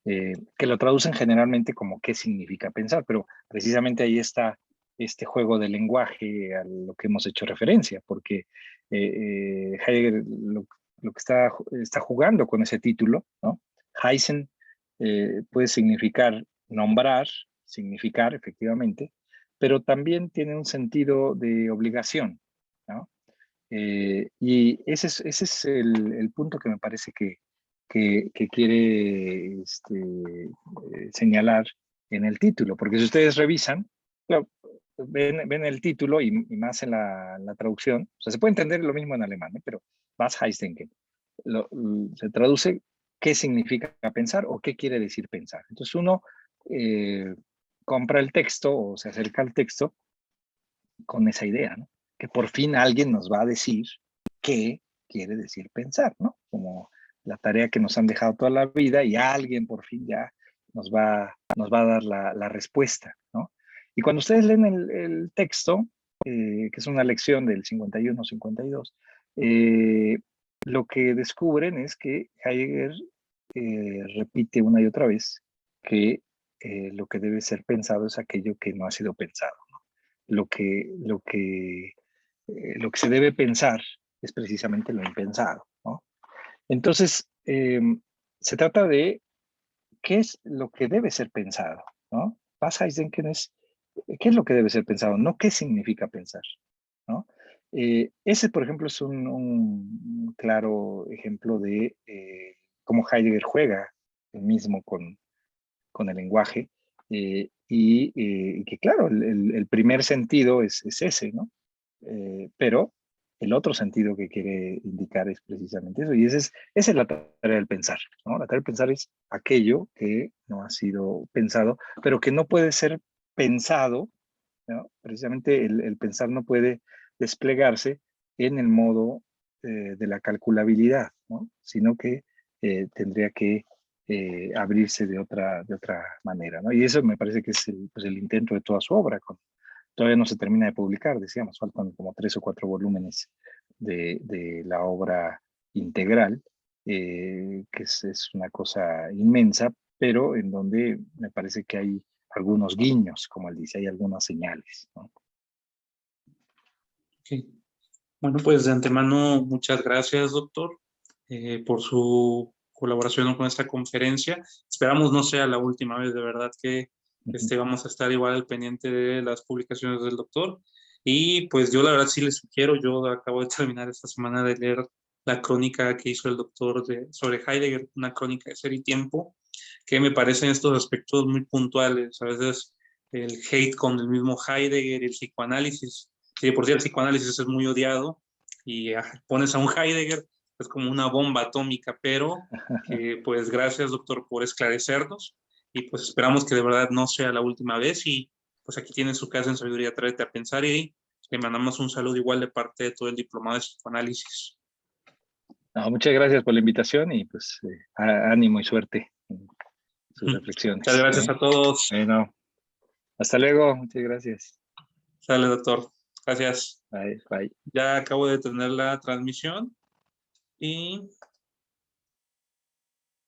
que lo traducen generalmente como qué significa pensar, pero precisamente ahí está este juego de lenguaje a lo que hemos hecho referencia, porque Heidegger lo que está jugando con ese título, ¿no? Heißen puede significar nombrar, significar efectivamente, pero también tiene un sentido de obligación, ¿no? Y ese es el punto que me parece que quiere señalar en el título, porque si ustedes revisan, claro, ven el título y más en la traducción, o sea, se puede entender lo mismo en alemán, ¿eh? Pero Was heißt denken? Se traduce qué significa pensar o qué quiere decir pensar. Entonces uno eh, compra el texto o se acerca al texto con esa idea, ¿no? Que por fin alguien nos va a decir qué quiere decir pensar, ¿no? Como la tarea que nos han dejado toda la vida y alguien por fin ya nos va a dar la respuesta, ¿no? Y cuando ustedes leen el texto, que es una lección del 51-52, lo que descubren es que Heidegger repite una y otra vez que lo que debe ser pensado es aquello que no ha sido pensado. Lo que se debe pensar es precisamente lo impensado, ¿no? Entonces, se trata de qué es lo que debe ser pensado, ¿no? Was heißt denken es qué es lo que debe ser pensado, no qué significa pensar, ¿no? Ese, por ejemplo, es un claro ejemplo de cómo Heidegger juega el mismo con el lenguaje, y que claro, el primer sentido es ese, ¿no? Pero el otro sentido que quiere indicar es precisamente eso, y esa es la tarea del pensar, ¿no? La tarea del pensar es aquello que no ha sido pensado, pero que no puede ser pensado, ¿no? Precisamente el pensar no puede desplegarse en el modo de la calculabilidad, ¿no? Sino que tendría que abrirse de otra manera, ¿no? Y eso me parece que es el intento de toda su obra. Todavía no se termina de publicar, decíamos, faltan como 3 o 4 volúmenes de la obra integral, que es una cosa inmensa, pero en donde me parece que hay algunos guiños, como él dice, hay algunas señales, ¿no? Okay. Bueno, pues de antemano, muchas gracias, doctor, por su colaboración con esta conferencia. Esperamos no sea la última vez, de verdad que vamos a estar igual al pendiente de las publicaciones del doctor. Y pues yo la verdad sí les sugiero, yo acabo de terminar esta semana de leer la crónica que hizo el doctor sobre Heidegger, una crónica de Ser y Tiempo, que me parecen estos aspectos muy puntuales, a veces el hate con el mismo Heidegger, el psicoanálisis, que de por sí el psicoanálisis es muy odiado, y pones a un Heidegger, es como una bomba atómica, pero que pues gracias, doctor, por esclarecernos, y pues esperamos que de verdad no sea la última vez, y pues aquí tienen su casa en Sabiduría, Atrévete a Pensar, y le mandamos un saludo igual de parte de todo el diplomado de psicoanálisis. No, muchas gracias por la invitación y pues ánimo y suerte en sus reflexiones. Muchas gracias a todos. Bueno, hasta luego. Muchas gracias. Sale, doctor. Gracias. Bye, bye. Ya acabo de tener la transmisión y